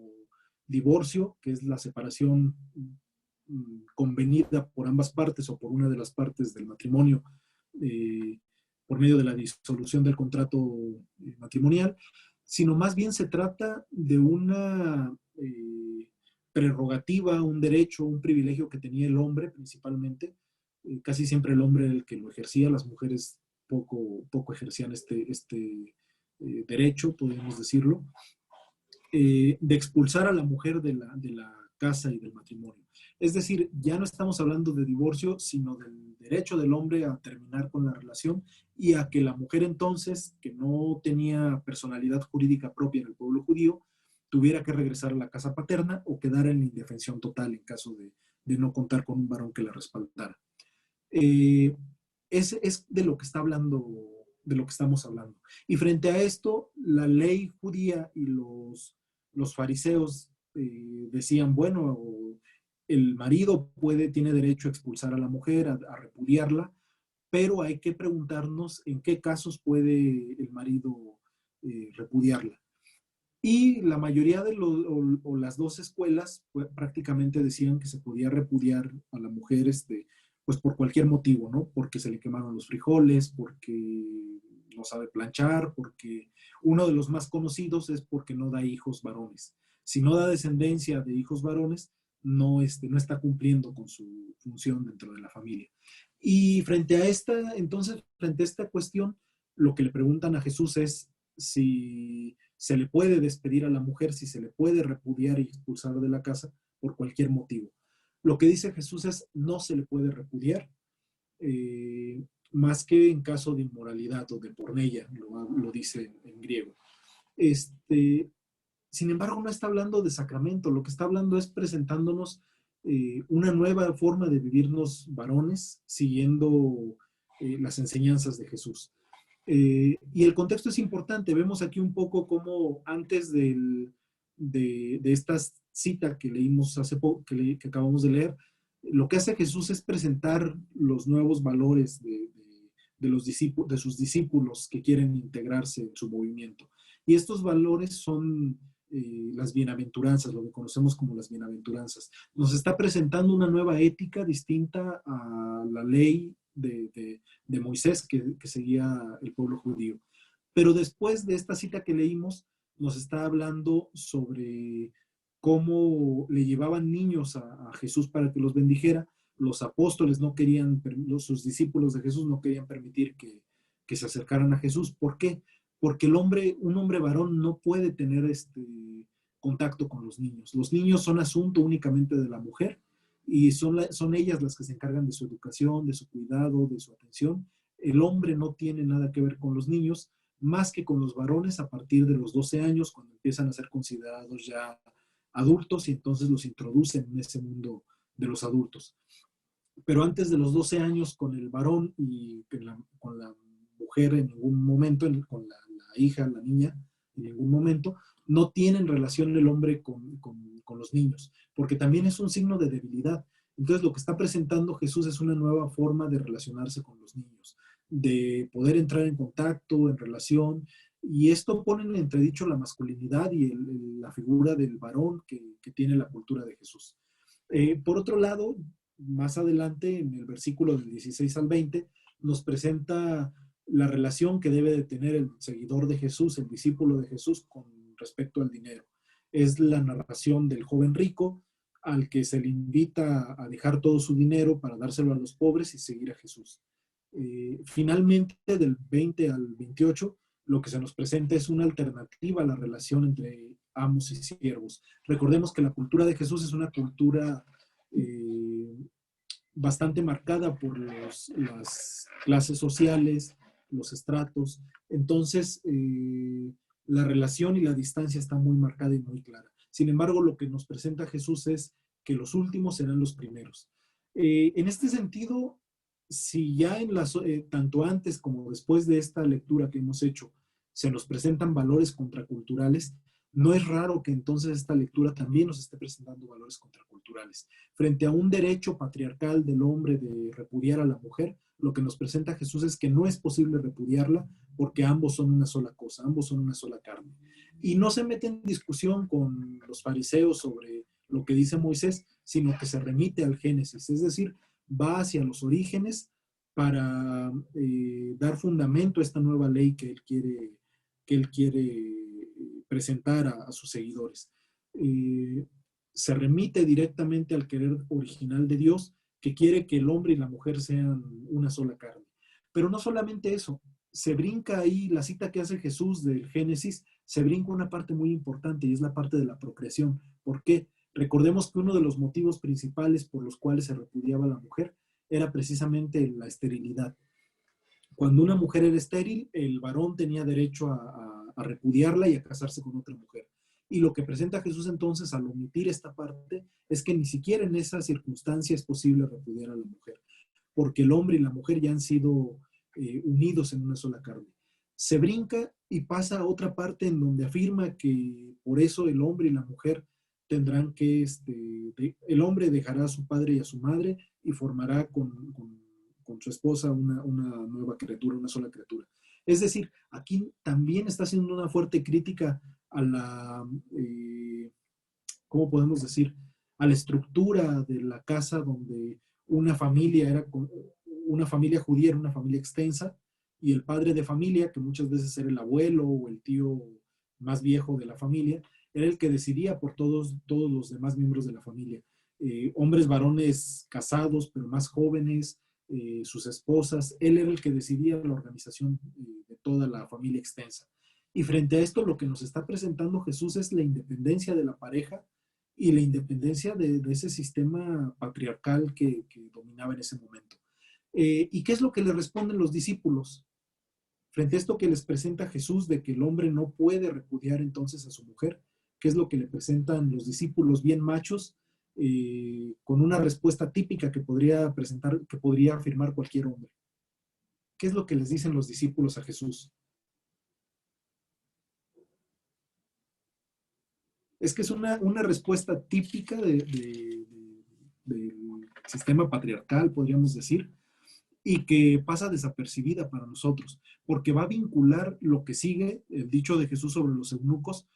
divorcio, que es la separación convenida por ambas partes o por una de las partes del matrimonio por medio de la disolución del contrato matrimonial, sino más bien se trata de una prerrogativa, un derecho, un privilegio que tenía el hombre principalmente. Casi siempre el hombre era el que lo ejercía, las mujeres poco ejercían este derecho, podemos decirlo, de expulsar a la mujer de la casa y del matrimonio. Es decir, ya no estamos hablando de divorcio, sino del derecho del hombre a terminar con la relación y a que la mujer entonces, que no tenía personalidad jurídica propia en el pueblo judío, tuviera que regresar a la casa paterna o quedara en indefensión total en caso de no contar con un varón que la respaldara. Es de lo que está hablando, de lo que estamos hablando. Y frente a esto, la ley judía y los fariseos decían, bueno, el marido tiene derecho a expulsar a la mujer, a repudiarla, pero hay que preguntarnos en qué casos puede el marido repudiarla. Y la mayoría de las dos escuelas prácticamente decían que se podía repudiar a la mujer pues por cualquier motivo, ¿no? Porque se le quemaron los frijoles, porque no sabe planchar, porque uno de los más conocidos es porque no da hijos varones. Si no da descendencia de hijos varones, no está cumpliendo con su función dentro de la familia. Y frente a esta cuestión, lo que le preguntan a Jesús es si se le puede despedir a la mujer, si se le puede repudiar y expulsar de la casa por cualquier motivo. Lo que dice Jesús es, no se le puede repudiar, más que en caso de inmoralidad o de porneia, lo dice en griego. Sin embargo, no está hablando de sacramento, lo que está hablando es presentándonos una nueva forma de vivirnos varones, siguiendo las enseñanzas de Jesús. Y el contexto es importante. Vemos aquí un poco cómo antes de esta cita que leímos hace poco, que acabamos de leer, lo que hace Jesús es presentar los nuevos valores de sus discípulos que quieren integrarse en su movimiento. Y estos valores son las bienaventuranzas, lo que conocemos como las bienaventuranzas. Nos está presentando una nueva ética distinta a la ley de Moisés que seguía el pueblo judío. Pero después de esta cita que leímos, nos está hablando sobre cómo le llevaban niños a Jesús para que los bendijera. Los apóstoles no querían, sus discípulos de Jesús no querían permitir que se acercaran a Jesús. ¿Por qué? Porque un hombre varón no puede tener contacto con los niños. Los niños son asunto únicamente de la mujer y son ellas las que se encargan de su educación, de su cuidado, de su atención. El hombre no tiene nada que ver con los niños, más que con los varones a partir de los 12 años, cuando empiezan a ser considerados ya adultos y entonces los introducen en ese mundo de los adultos. Pero antes de los 12 años con el varón y con la mujer en ningún momento, con la hija, la niña, en ningún momento, no tienen relación el hombre con los niños, porque también es un signo de debilidad. Entonces lo que está presentando Jesús es una nueva forma de relacionarse con los niños, de poder entrar en contacto, en relación, y esto pone en entredicho la masculinidad y la figura del varón que tiene la cultura de Jesús. Por otro lado, más adelante, en el versículo del 16 al 20, nos presenta la relación que debe de tener el seguidor de Jesús, el discípulo de Jesús, con respecto al dinero. Es la narración del joven rico al que se le invita a dejar todo su dinero para dárselo a los pobres y seguir a Jesús. Finalmente, del 20 al 28, lo que se nos presenta es una alternativa a la relación entre amos y siervos. Recordemos que la cultura de Jesús es una cultura bastante marcada por las clases sociales, los estratos. Entonces, la relación y la distancia está muy marcada y muy clara. Sin embargo, lo que nos presenta Jesús es que los últimos serán los primeros. En este sentido, si ya tanto antes como después de esta lectura que hemos hecho, se nos presentan valores contraculturales, no es raro que entonces esta lectura también nos esté presentando valores contraculturales. Frente a un derecho patriarcal del hombre de repudiar a la mujer, lo que nos presenta Jesús es que no es posible repudiarla porque ambos son una sola cosa, ambos son una sola carne. Y no se mete en discusión con los fariseos sobre lo que dice Moisés, sino que se remite al Génesis, es decir, va hacia los orígenes para dar fundamento a esta nueva ley que él quiere presentar a sus seguidores. Se remite directamente al querer original de Dios, que quiere que el hombre y la mujer sean una sola carne. Pero no solamente eso, se brinca ahí, la cita que hace Jesús del Génesis, se brinca una parte muy importante y es la parte de la procreación. ¿Por qué? Recordemos que uno de los motivos principales por los cuales se repudiaba a la mujer era precisamente la esterilidad. Cuando una mujer era estéril, el varón tenía derecho a repudiarla y a casarse con otra mujer. Y lo que presenta Jesús entonces al omitir esta parte es que ni siquiera en esa circunstancia es posible repudiar a la mujer, porque el hombre y la mujer ya han sido unidos en una sola carne. Se brinca y pasa a otra parte en donde afirma que por eso el hombre y la mujer tendrán que, el hombre dejará a su padre y a su madre y formará con su esposa una nueva criatura, una sola criatura. Es decir, aquí también está haciendo una fuerte crítica a la, ¿cómo podemos decir? A la estructura de la casa donde una familia judía era una familia extensa y el padre de familia, que muchas veces era el abuelo o el tío más viejo de la familia, era el que decidía por todos los demás miembros de la familia. Hombres varones casados, pero más jóvenes, sus esposas, él era el que decidía la organización de toda la familia extensa. Y frente a esto, lo que nos está presentando Jesús es la independencia de la pareja y la independencia de ese sistema patriarcal que dominaba en ese momento. ¿Y qué es lo que le responden los discípulos? Frente a esto que les presenta Jesús de que el hombre no puede repudiar entonces a su mujer, ¿qué es lo que le presentan los discípulos bien machos? Con una respuesta típica que podría afirmar cualquier hombre. ¿Qué es lo que les dicen los discípulos a Jesús? Es que es una respuesta típica del sistema patriarcal, podríamos decir, y que pasa desapercibida para nosotros, porque va a vincular lo que sigue, el dicho de Jesús sobre los eunucos,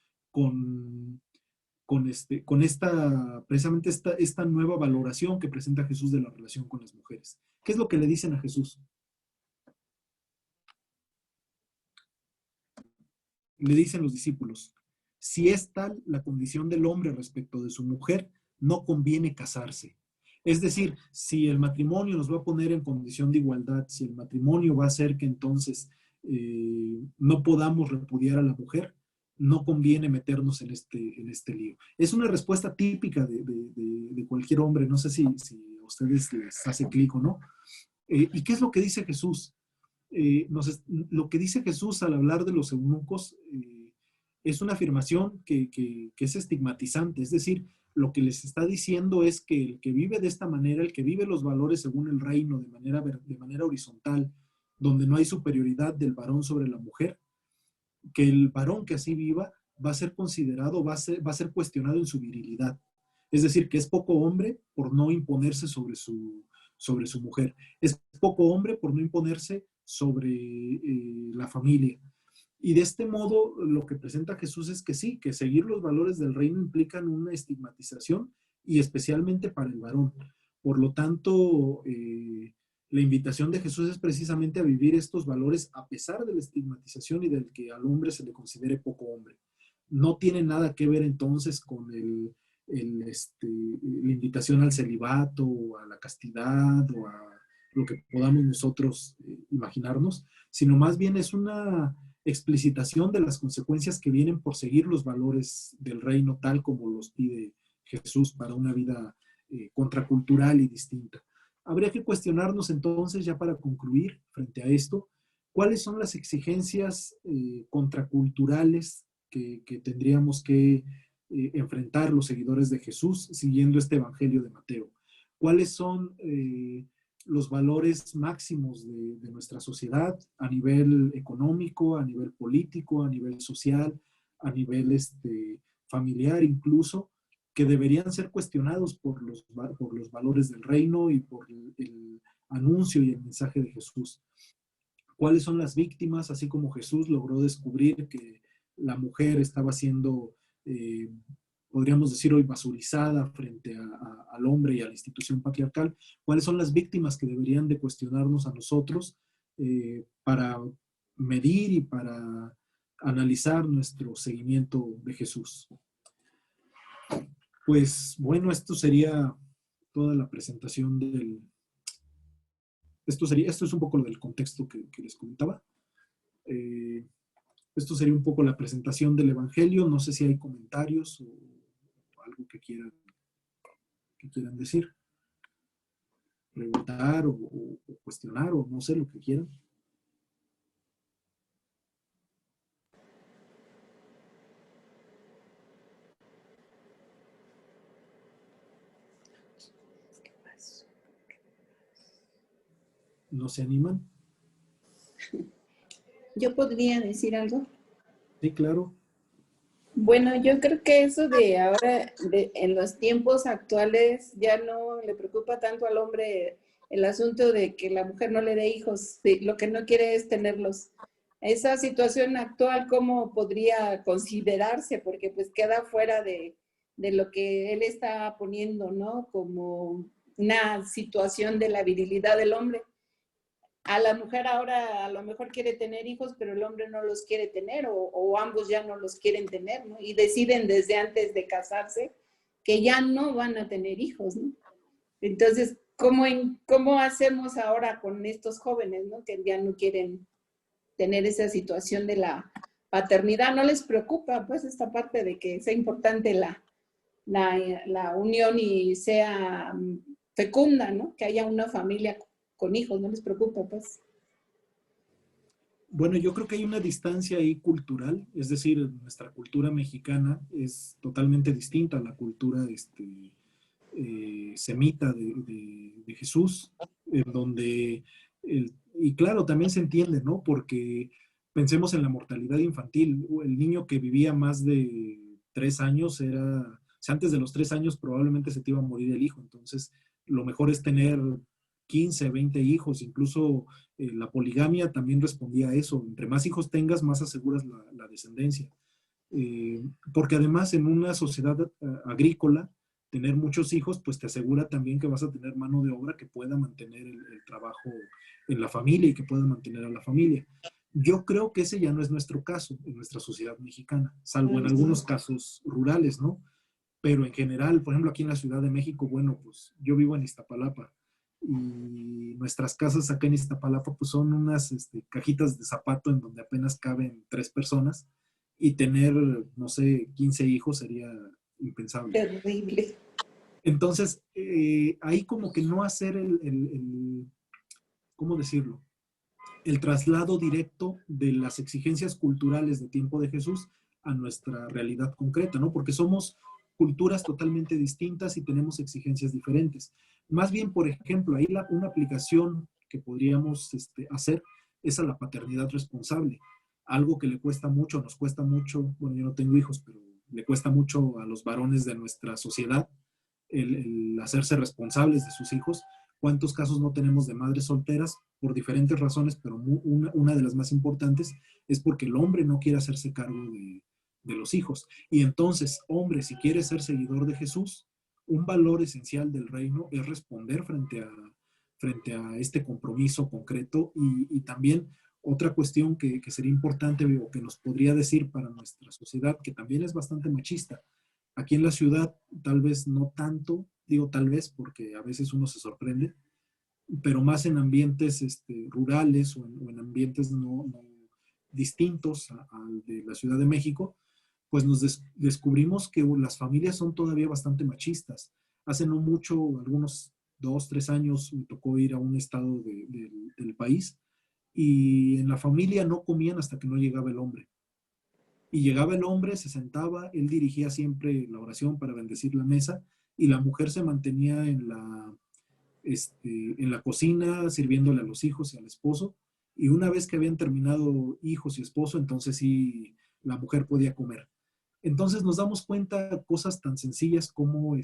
precisamente esta nueva valoración que presenta Jesús de la relación con las mujeres. ¿Qué es lo que le dicen a Jesús? Le dicen los discípulos, si es tal la condición del hombre respecto de su mujer, no conviene casarse. Es decir, si el matrimonio nos va a poner en condición de igualdad, si el matrimonio va a hacer que entonces no podamos repudiar a la mujer, no conviene meternos en este lío. Es una respuesta típica de cualquier hombre, no sé si a ustedes les hace clic o no. ¿Y qué es lo que dice Jesús? Lo que dice Jesús al hablar de los eunucos es una afirmación que es estigmatizante, es decir, lo que les está diciendo es que el que vive de esta manera, el que vive los valores según el reino de manera horizontal, donde no hay superioridad del varón sobre la mujer, que el varón que así viva va a ser considerado, va a ser cuestionado en su virilidad. Es decir, que es poco hombre por no imponerse sobre su mujer. Es poco hombre por no imponerse sobre la familia. Y de este modo, lo que presenta Jesús es que sí, que seguir los valores del reino implican una estigmatización y especialmente para el varón. Por lo tanto, la invitación de Jesús es precisamente a vivir estos valores a pesar de la estigmatización y del que al hombre se le considere poco hombre. No tiene nada que ver entonces con la invitación al celibato, o a la castidad, o a lo que podamos nosotros imaginarnos, sino más bien es una explicitación de las consecuencias que vienen por seguir los valores del reino tal como los pide Jesús para una vida contracultural y distinta. Habría que cuestionarnos entonces, ya para concluir frente a esto, cuáles son las exigencias contraculturales que tendríamos que enfrentar los seguidores de Jesús siguiendo este Evangelio de Mateo? ¿Cuáles son los valores máximos de nuestra sociedad a nivel económico, a nivel político, a nivel social, a nivel familiar incluso, que deberían ser cuestionados por los valores del reino y por el anuncio y el mensaje de Jesús? ¿Cuáles son las víctimas? Así como Jesús logró descubrir que la mujer estaba siendo, podríamos decir hoy, basurizada frente al hombre y a la institución patriarcal. ¿Cuáles son las víctimas que deberían de cuestionarnos a nosotros para medir y para analizar nuestro seguimiento de Jesús? Pues bueno, esto sería toda la presentación del... Esto es un poco lo del contexto que les comentaba. Esto sería un poco la presentación del Evangelio. No sé si hay comentarios o algo que quieran decir, preguntar o cuestionar, o no sé, lo que quieran. ¿No se animan? ¿Yo podría decir algo? Sí, claro. Bueno, yo creo que eso de ahora, en los tiempos actuales, ya no le preocupa tanto al hombre el asunto de que la mujer no le dé hijos, lo que no quiere es tenerlos. Esa situación actual, ¿cómo podría considerarse? Porque pues queda fuera de lo que él está poniendo, ¿no? Como una situación de la virilidad del hombre. A la mujer ahora a lo mejor quiere tener hijos, pero el hombre no los quiere tener o ambos ya no los quieren tener, ¿no? Y deciden desde antes de casarse que ya no van a tener hijos, ¿no? Entonces, ¿cómo hacemos ahora con estos jóvenes, ¿no? Que ya no quieren tener esa situación de la paternidad? ¿No les preocupa, pues, esta parte de que sea importante la unión y sea fecunda, ¿no? Que haya una familia con hijos, ¿no les preocupa, pues? Bueno, yo creo que hay una distancia ahí cultural, es decir, nuestra cultura mexicana es totalmente distinta a la cultura semita de Jesús, en donde, y claro, también se entiende, ¿no? Porque pensemos en la mortalidad infantil. El niño que vivía más de 3 años era, o sea, antes de los 3 años probablemente se te iba a morir el hijo, entonces lo mejor es tener 15, 20 hijos, incluso la poligamia también respondía a eso. Entre más hijos tengas, más aseguras la descendencia. Porque además en una sociedad agrícola, tener muchos hijos, pues te asegura también que vas a tener mano de obra que pueda mantener el trabajo en la familia y que pueda mantener a la familia. Yo creo que ese ya no es nuestro caso en nuestra sociedad mexicana, salvo en algunos casos rurales, ¿no? Pero en general, por ejemplo, aquí en la Ciudad de México, bueno, pues yo vivo en Iztapalapa y nuestras casas acá en Iztapalapa pues son unas cajitas de zapato en donde apenas caben 3 personas y tener, no sé, 15 hijos sería impensable. Terrible. Entonces, ahí como que no hacer ¿cómo decirlo? El traslado directo de las exigencias culturales de tiempo de Jesús a nuestra realidad concreta, ¿no? Porque somos culturas totalmente distintas y tenemos exigencias diferentes. Más bien, por ejemplo, ahí una aplicación que podríamos hacer es a la paternidad responsable. Algo que le cuesta mucho, nos cuesta mucho, bueno, yo no tengo hijos, pero le cuesta mucho a los varones de nuestra sociedad el hacerse responsables de sus hijos. ¿Cuántos casos no tenemos de madres solteras por diferentes razones, pero una de las más importantes es porque el hombre no quiere hacerse cargo de los hijos? Y entonces, hombre, si quieres ser seguidor de Jesús, un valor esencial del reino es responder frente a este compromiso concreto y también otra cuestión que sería importante o que nos podría decir para nuestra sociedad, que también es bastante machista. Aquí en la ciudad tal vez no tanto, digo tal vez porque a veces uno se sorprende, pero más en ambientes rurales o en ambientes no distintos al de la Ciudad de México, pues nos descubrimos que las familias son todavía bastante machistas. Hace no mucho, algunos 2, 3 años, me tocó ir a un estado del país y en la familia no comían hasta que no llegaba el hombre. Y llegaba el hombre, se sentaba, él dirigía siempre la oración para bendecir la mesa, y la mujer se mantenía en la cocina sirviéndole a los hijos y al esposo. Y una vez que habían terminado hijos y esposo, entonces sí, la mujer podía comer. Entonces nos damos cuenta cosas tan sencillas como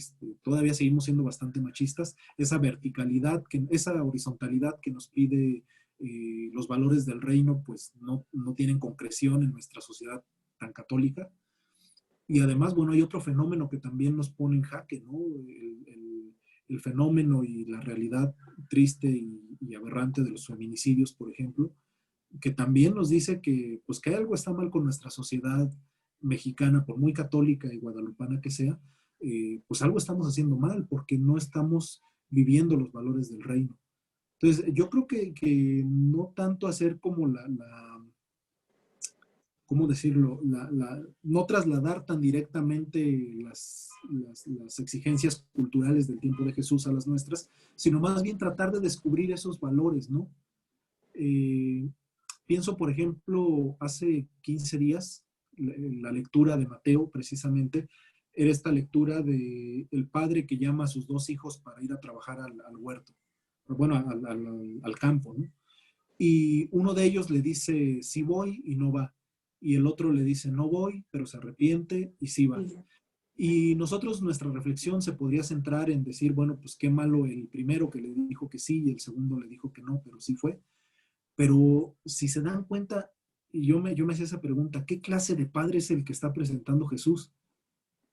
todavía seguimos siendo bastante machistas, esa verticalidad, esa horizontalidad que nos pide los valores del reino, pues no tienen concreción en nuestra sociedad tan católica. Y además, bueno, hay otro fenómeno que también nos pone en jaque, ¿no? El fenómeno y la realidad triste y aberrante de los feminicidios, por ejemplo, que también nos dice que, pues, que algo está mal con nuestra sociedad mexicana, por muy católica y guadalupana que sea, pues algo estamos haciendo mal porque no estamos viviendo los valores del reino. Entonces, yo creo que no tanto hacer como ¿cómo decirlo? No trasladar tan directamente las exigencias culturales del tiempo de Jesús a las nuestras, sino más bien tratar de descubrir esos valores, ¿no? Pienso, por ejemplo, hace 15 días, la lectura de Mateo, precisamente, era esta lectura de el padre que llama a sus dos hijos para ir a trabajar al huerto, bueno, al campo, ¿no? Y uno de ellos le dice, sí voy, y no va. Y el otro le dice, no voy, pero se arrepiente y sí va. Y nosotros, nuestra reflexión se podría centrar en decir, bueno, pues qué malo el primero que le dijo que sí y el segundo le dijo que no, pero sí fue. Pero si se dan cuenta, y yo me hacía esa pregunta, ¿qué clase de padre es el que está presentando Jesús?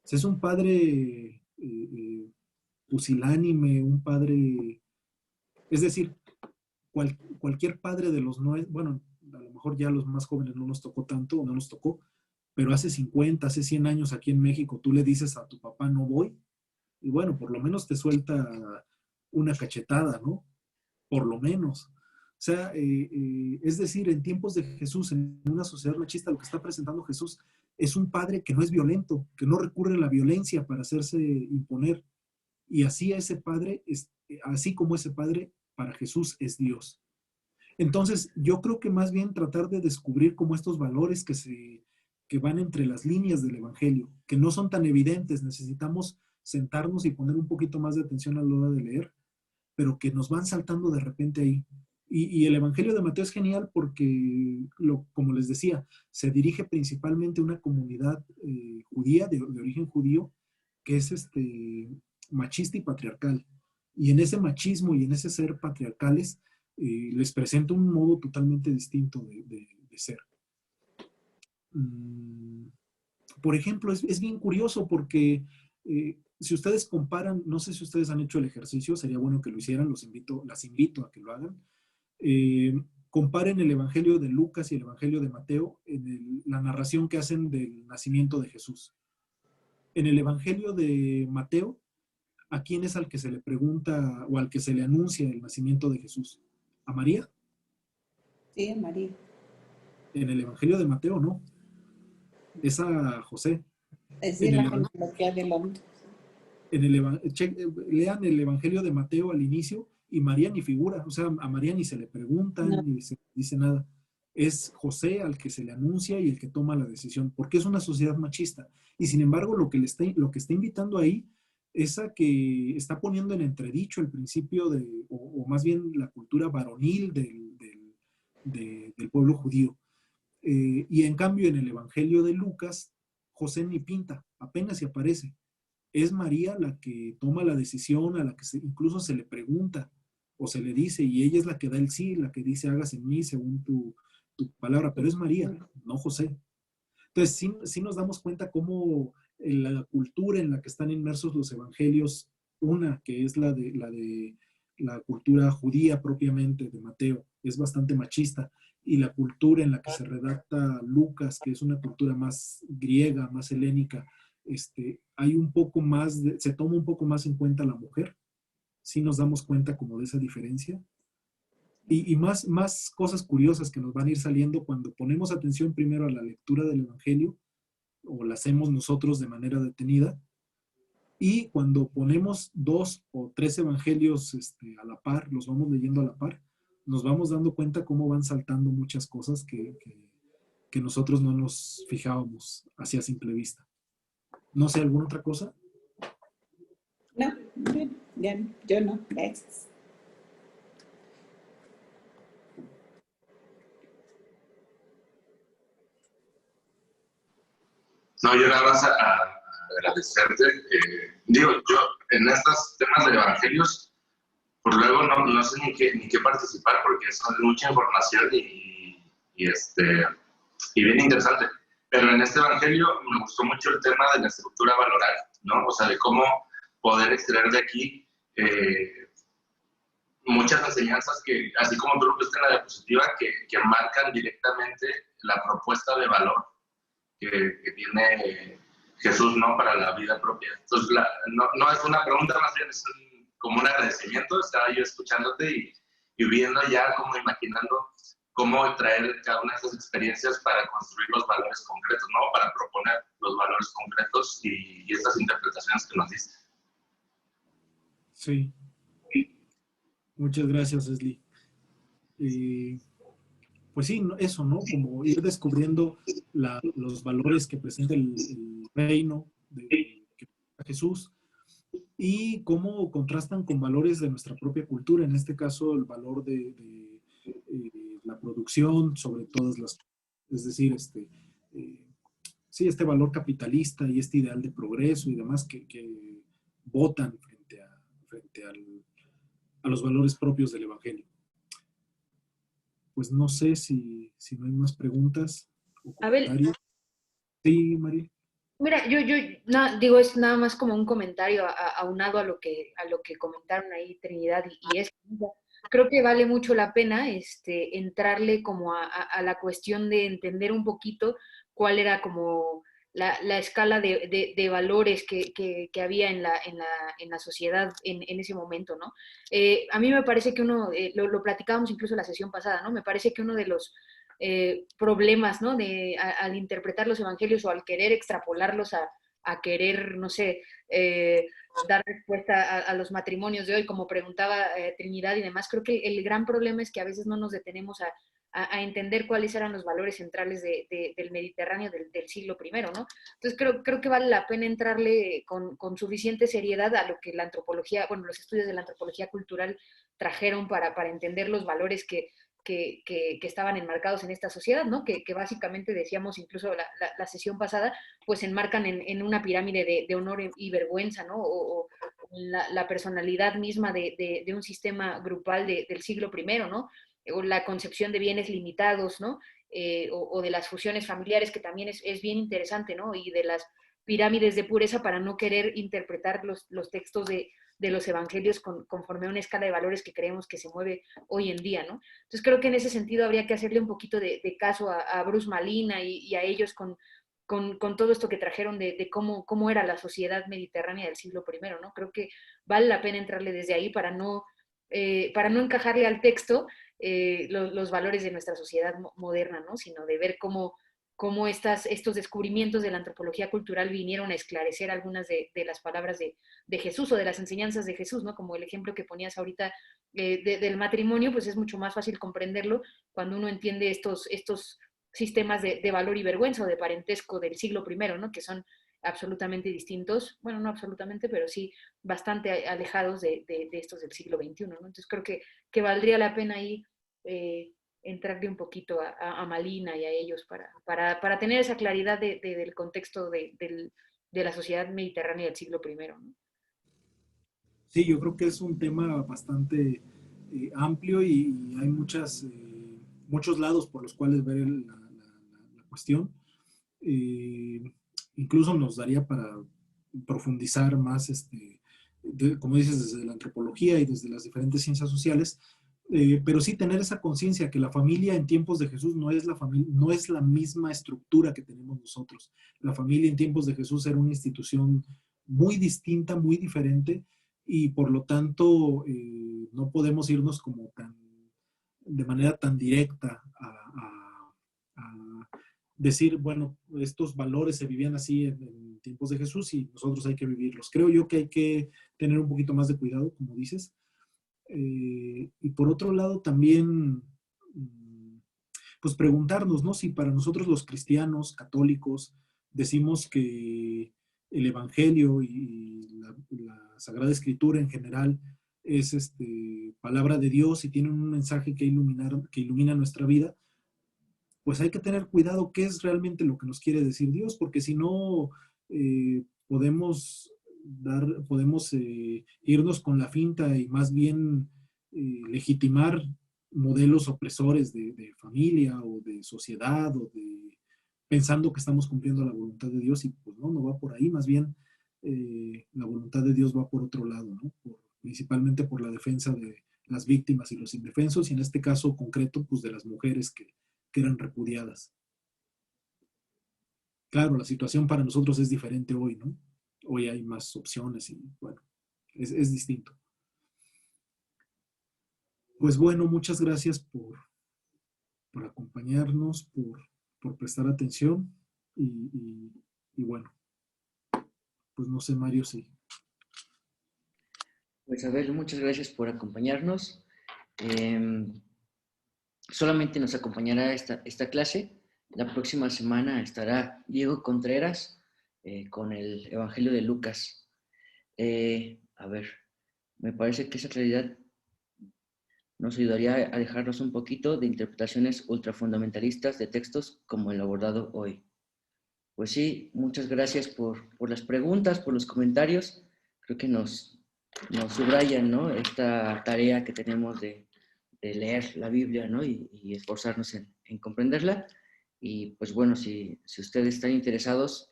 ¿Es un padre pusilánime, un padre, es decir, cualquier padre de los nueve, bueno, a lo mejor ya los más jóvenes no nos tocó tanto, o no nos tocó, pero hace 50, hace 100 años aquí en México, tú le dices a tu papá no voy, y bueno, por lo menos te suelta una cachetada, ¿no? Por lo menos. O sea, es decir, en tiempos de Jesús, en una sociedad machista, lo que está presentando Jesús es un padre que no es violento, que no recurre a la violencia para hacerse imponer. Y así ese padre, así como ese padre, para Jesús es Dios. Entonces, yo creo que más bien tratar de descubrir como estos valores que van entre las líneas del Evangelio, que no son tan evidentes, necesitamos sentarnos y poner un poquito más de atención a la hora de leer, pero que nos van saltando de repente ahí. Y el Evangelio de Mateo es genial porque, como les decía, se dirige principalmente a una comunidad judía, de origen judío, que es machista y patriarcal. Y en ese machismo y en ese ser patriarcales, les presenta un modo totalmente distinto de ser. Por ejemplo, es bien curioso porque si ustedes comparan, no sé si ustedes han hecho el ejercicio, sería bueno que lo hicieran, las invito a que lo hagan. Comparen el Evangelio de Lucas y el Evangelio de Mateo en la narración que hacen del nacimiento de Jesús. En el Evangelio de Mateo, ¿a quién es al que se le pregunta o al que se le anuncia el nacimiento de Jesús? ¿A María? Sí, a María. En el Evangelio de Mateo no, es a José. Es decir, la genealogía del hombre. Lean el Evangelio de Mateo al inicio y María ni figura, o sea, a María ni se le pregunta, no, ni se dice nada. Es José al que se le anuncia y el que toma la decisión, porque es una sociedad machista. Y sin embargo, lo que está invitando ahí es a que está poniendo en entredicho el principio o más bien la cultura varonil del pueblo judío. Y en cambio, en el Evangelio de Lucas, José ni pinta, apenas se aparece. Es María la que toma la decisión, a la que incluso se le pregunta o se le dice, y ella es la que da el sí, la que dice hágase en mí según tu palabra, pero es María, no José. Entonces, sí nos damos cuenta cómo la cultura en la que están inmersos los evangelios, una que es la de la cultura judía propiamente de Mateo, es bastante machista, y la cultura en la que se redacta Lucas, que es una cultura más griega, más helénica, hay un poco más, se toma un poco más en cuenta la mujer, sí nos damos cuenta como de esa diferencia. Y más cosas curiosas que nos van a ir saliendo cuando ponemos atención primero a la lectura del Evangelio, o la hacemos nosotros de manera detenida, y cuando ponemos 2 o 3 evangelios a la par, los vamos leyendo a la par, nos vamos dando cuenta cómo van saltando muchas cosas que que nosotros no nos fijábamos así a simple vista. No sé, ¿alguna otra cosa? No, yo no, gracias. No, yo nada más a agradecerte. Digo, yo en estos temas de evangelios, por luego no sé ni qué participar porque son mucha información y bien interesante. Pero en este evangelio me gustó mucho el tema de la estructura valoral, ¿no? O sea, de cómo poder extraer de aquí muchas enseñanzas que, así como tú lo pusiste en la diapositiva, que marcan directamente la propuesta de valor que tiene Jesús, ¿no? Para la vida propia. Entonces, no es una pregunta, más bien es como un agradecimiento. Estaba yo escuchándote y viendo ya, como imaginando cómo traer cada una de esas experiencias para construir los valores concretos, ¿no? Para proponer los valores concretos y estas interpretaciones que nos diste. Sí. Muchas gracias, Leslie. Pues sí, eso, ¿no? Como ir descubriendo los valores que presenta el reino de Jesús y cómo contrastan con valores de nuestra propia cultura, en este caso el valor de la producción sobre todas las, es decir, sí, este valor capitalista y este ideal de progreso y demás que votan frente a los valores propios del Evangelio. Pues no sé si no hay más preguntas o comentarios. Abel, Sí, María. mira, digo, es nada más como un comentario aunado a lo que comentaron ahí Trinidad y es, creo que vale mucho la pena entrarle como a la cuestión de entender un poquito cuál era como la escala de valores que había en la sociedad en ese momento, ¿no? A mí me parece que lo platicábamos incluso en la sesión pasada, ¿no? Me parece que uno de los problemas, ¿no? Al interpretar los evangelios o al querer extrapolarlos a querer, no sé, dar respuesta a los matrimonios de hoy, como preguntaba Trinidad y demás, creo que el gran problema es que a veces no nos detenemos a entender cuáles eran los valores centrales del Mediterráneo del siglo I, ¿no? Entonces creo que vale la pena entrarle con suficiente seriedad a lo que la antropología, bueno, los estudios de la antropología cultural trajeron para entender los valores que estaban enmarcados en esta sociedad, ¿no? Que básicamente decíamos incluso la sesión pasada, pues se enmarcan en una pirámide de honor y vergüenza, ¿no? O la personalidad misma de un sistema grupal del siglo I, ¿no? O la concepción de bienes limitados, ¿no? O de las fusiones familiares, que también es bien interesante, ¿no? Y de las pirámides de pureza para no querer interpretar los textos de los evangelios conforme a una escala de valores que creemos que se mueve hoy en día, ¿no? Entonces creo que en ese sentido habría que hacerle un poquito de caso a Bruce Malina y a ellos con todo esto que trajeron de cómo era la sociedad mediterránea del siglo I, ¿no? Creo que vale la pena entrarle desde ahí para no encajarle al texto los valores de nuestra sociedad moderna, ¿no? Sino de ver cómo estos descubrimientos de la antropología cultural vinieron a esclarecer algunas de las palabras de Jesús o de las enseñanzas de Jesús, ¿no? Como el ejemplo que ponías ahorita del matrimonio, pues es mucho más fácil comprenderlo cuando uno entiende estos sistemas de valor y vergüenza o de parentesco del siglo I, ¿no? Que son absolutamente distintos, bueno, no absolutamente, pero sí bastante alejados de estos del siglo XXI, ¿no? Entonces creo que valdría la pena ahí entrarle un poquito a Malina y a ellos para tener esa claridad del contexto de la sociedad mediterránea del siglo I, ¿no? Sí, yo creo que es un tema bastante amplio y hay muchos lados por los cuales ver la cuestión. Incluso nos daría para profundizar más, como dices, desde la antropología y desde las diferentes ciencias sociales, pero sí tener esa conciencia que la familia en tiempos de Jesús no es la misma estructura que tenemos nosotros. La familia en tiempos de Jesús era una institución muy distinta, muy diferente, y por lo tanto no podemos irnos como de manera tan directa a decir, bueno, estos valores se vivían así en tiempos de Jesús y nosotros hay que vivirlos. Creo yo que hay que tener un poquito más de cuidado, como dices. Y por otro lado también, pues preguntarnos, ¿no? Si para nosotros los cristianos católicos decimos que el Evangelio y la Sagrada Escritura en general es palabra de Dios y tiene un mensaje que ilumina nuestra vida, pues hay que tener cuidado qué es realmente lo que nos quiere decir Dios, porque si no podemos irnos con la finta y más bien legitimar modelos opresores de familia o de sociedad pensando que estamos cumpliendo la voluntad de Dios y pues no va por ahí, más bien la voluntad de Dios va por otro lado, ¿no? Principalmente por la defensa de las víctimas y los indefensos y en este caso concreto pues de las mujeres que eran repudiadas. Claro, la situación para nosotros es diferente hoy, ¿no? Hoy hay más opciones y bueno, es distinto. Pues bueno, muchas gracias por acompañarnos, por prestar atención y bueno, pues no sé, Mario, sí. Pues Abel, muchas gracias por acompañarnos. Solamente nos acompañará esta clase. La próxima semana estará Diego Contreras con el Evangelio de Lucas. A ver, me parece que esa claridad nos ayudaría a alejarnos un poquito de interpretaciones ultrafundamentalistas de textos como el abordado hoy. Pues sí, muchas gracias por las preguntas, por los comentarios. Creo que nos subrayan, ¿no? Esta tarea que tenemos de leer la Biblia, ¿no? Y esforzarnos en comprenderla. Y pues bueno, si ustedes están interesados,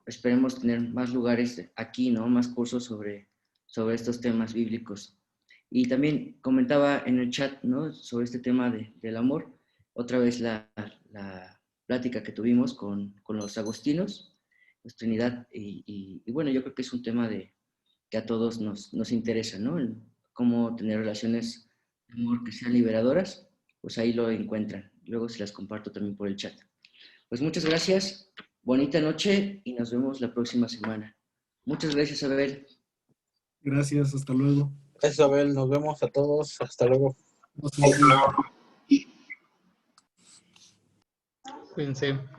esperemos tener más lugares aquí, ¿no? Más cursos sobre estos temas bíblicos. Y también comentaba en el chat, ¿no? Sobre este tema del amor. Otra vez la plática que tuvimos con los agustinos, pues Trinidad. Y bueno, yo creo que es un tema que a todos nos interesa, ¿no? Cómo tener relaciones de amor que sean liberadoras, pues ahí lo encuentran. Luego se las comparto también por el chat. Pues muchas gracias, bonita noche y nos vemos la próxima semana. Muchas gracias, Abel. Gracias, hasta luego. Gracias, Abel, nos vemos a todos, hasta luego. Hasta luego. Cuídense.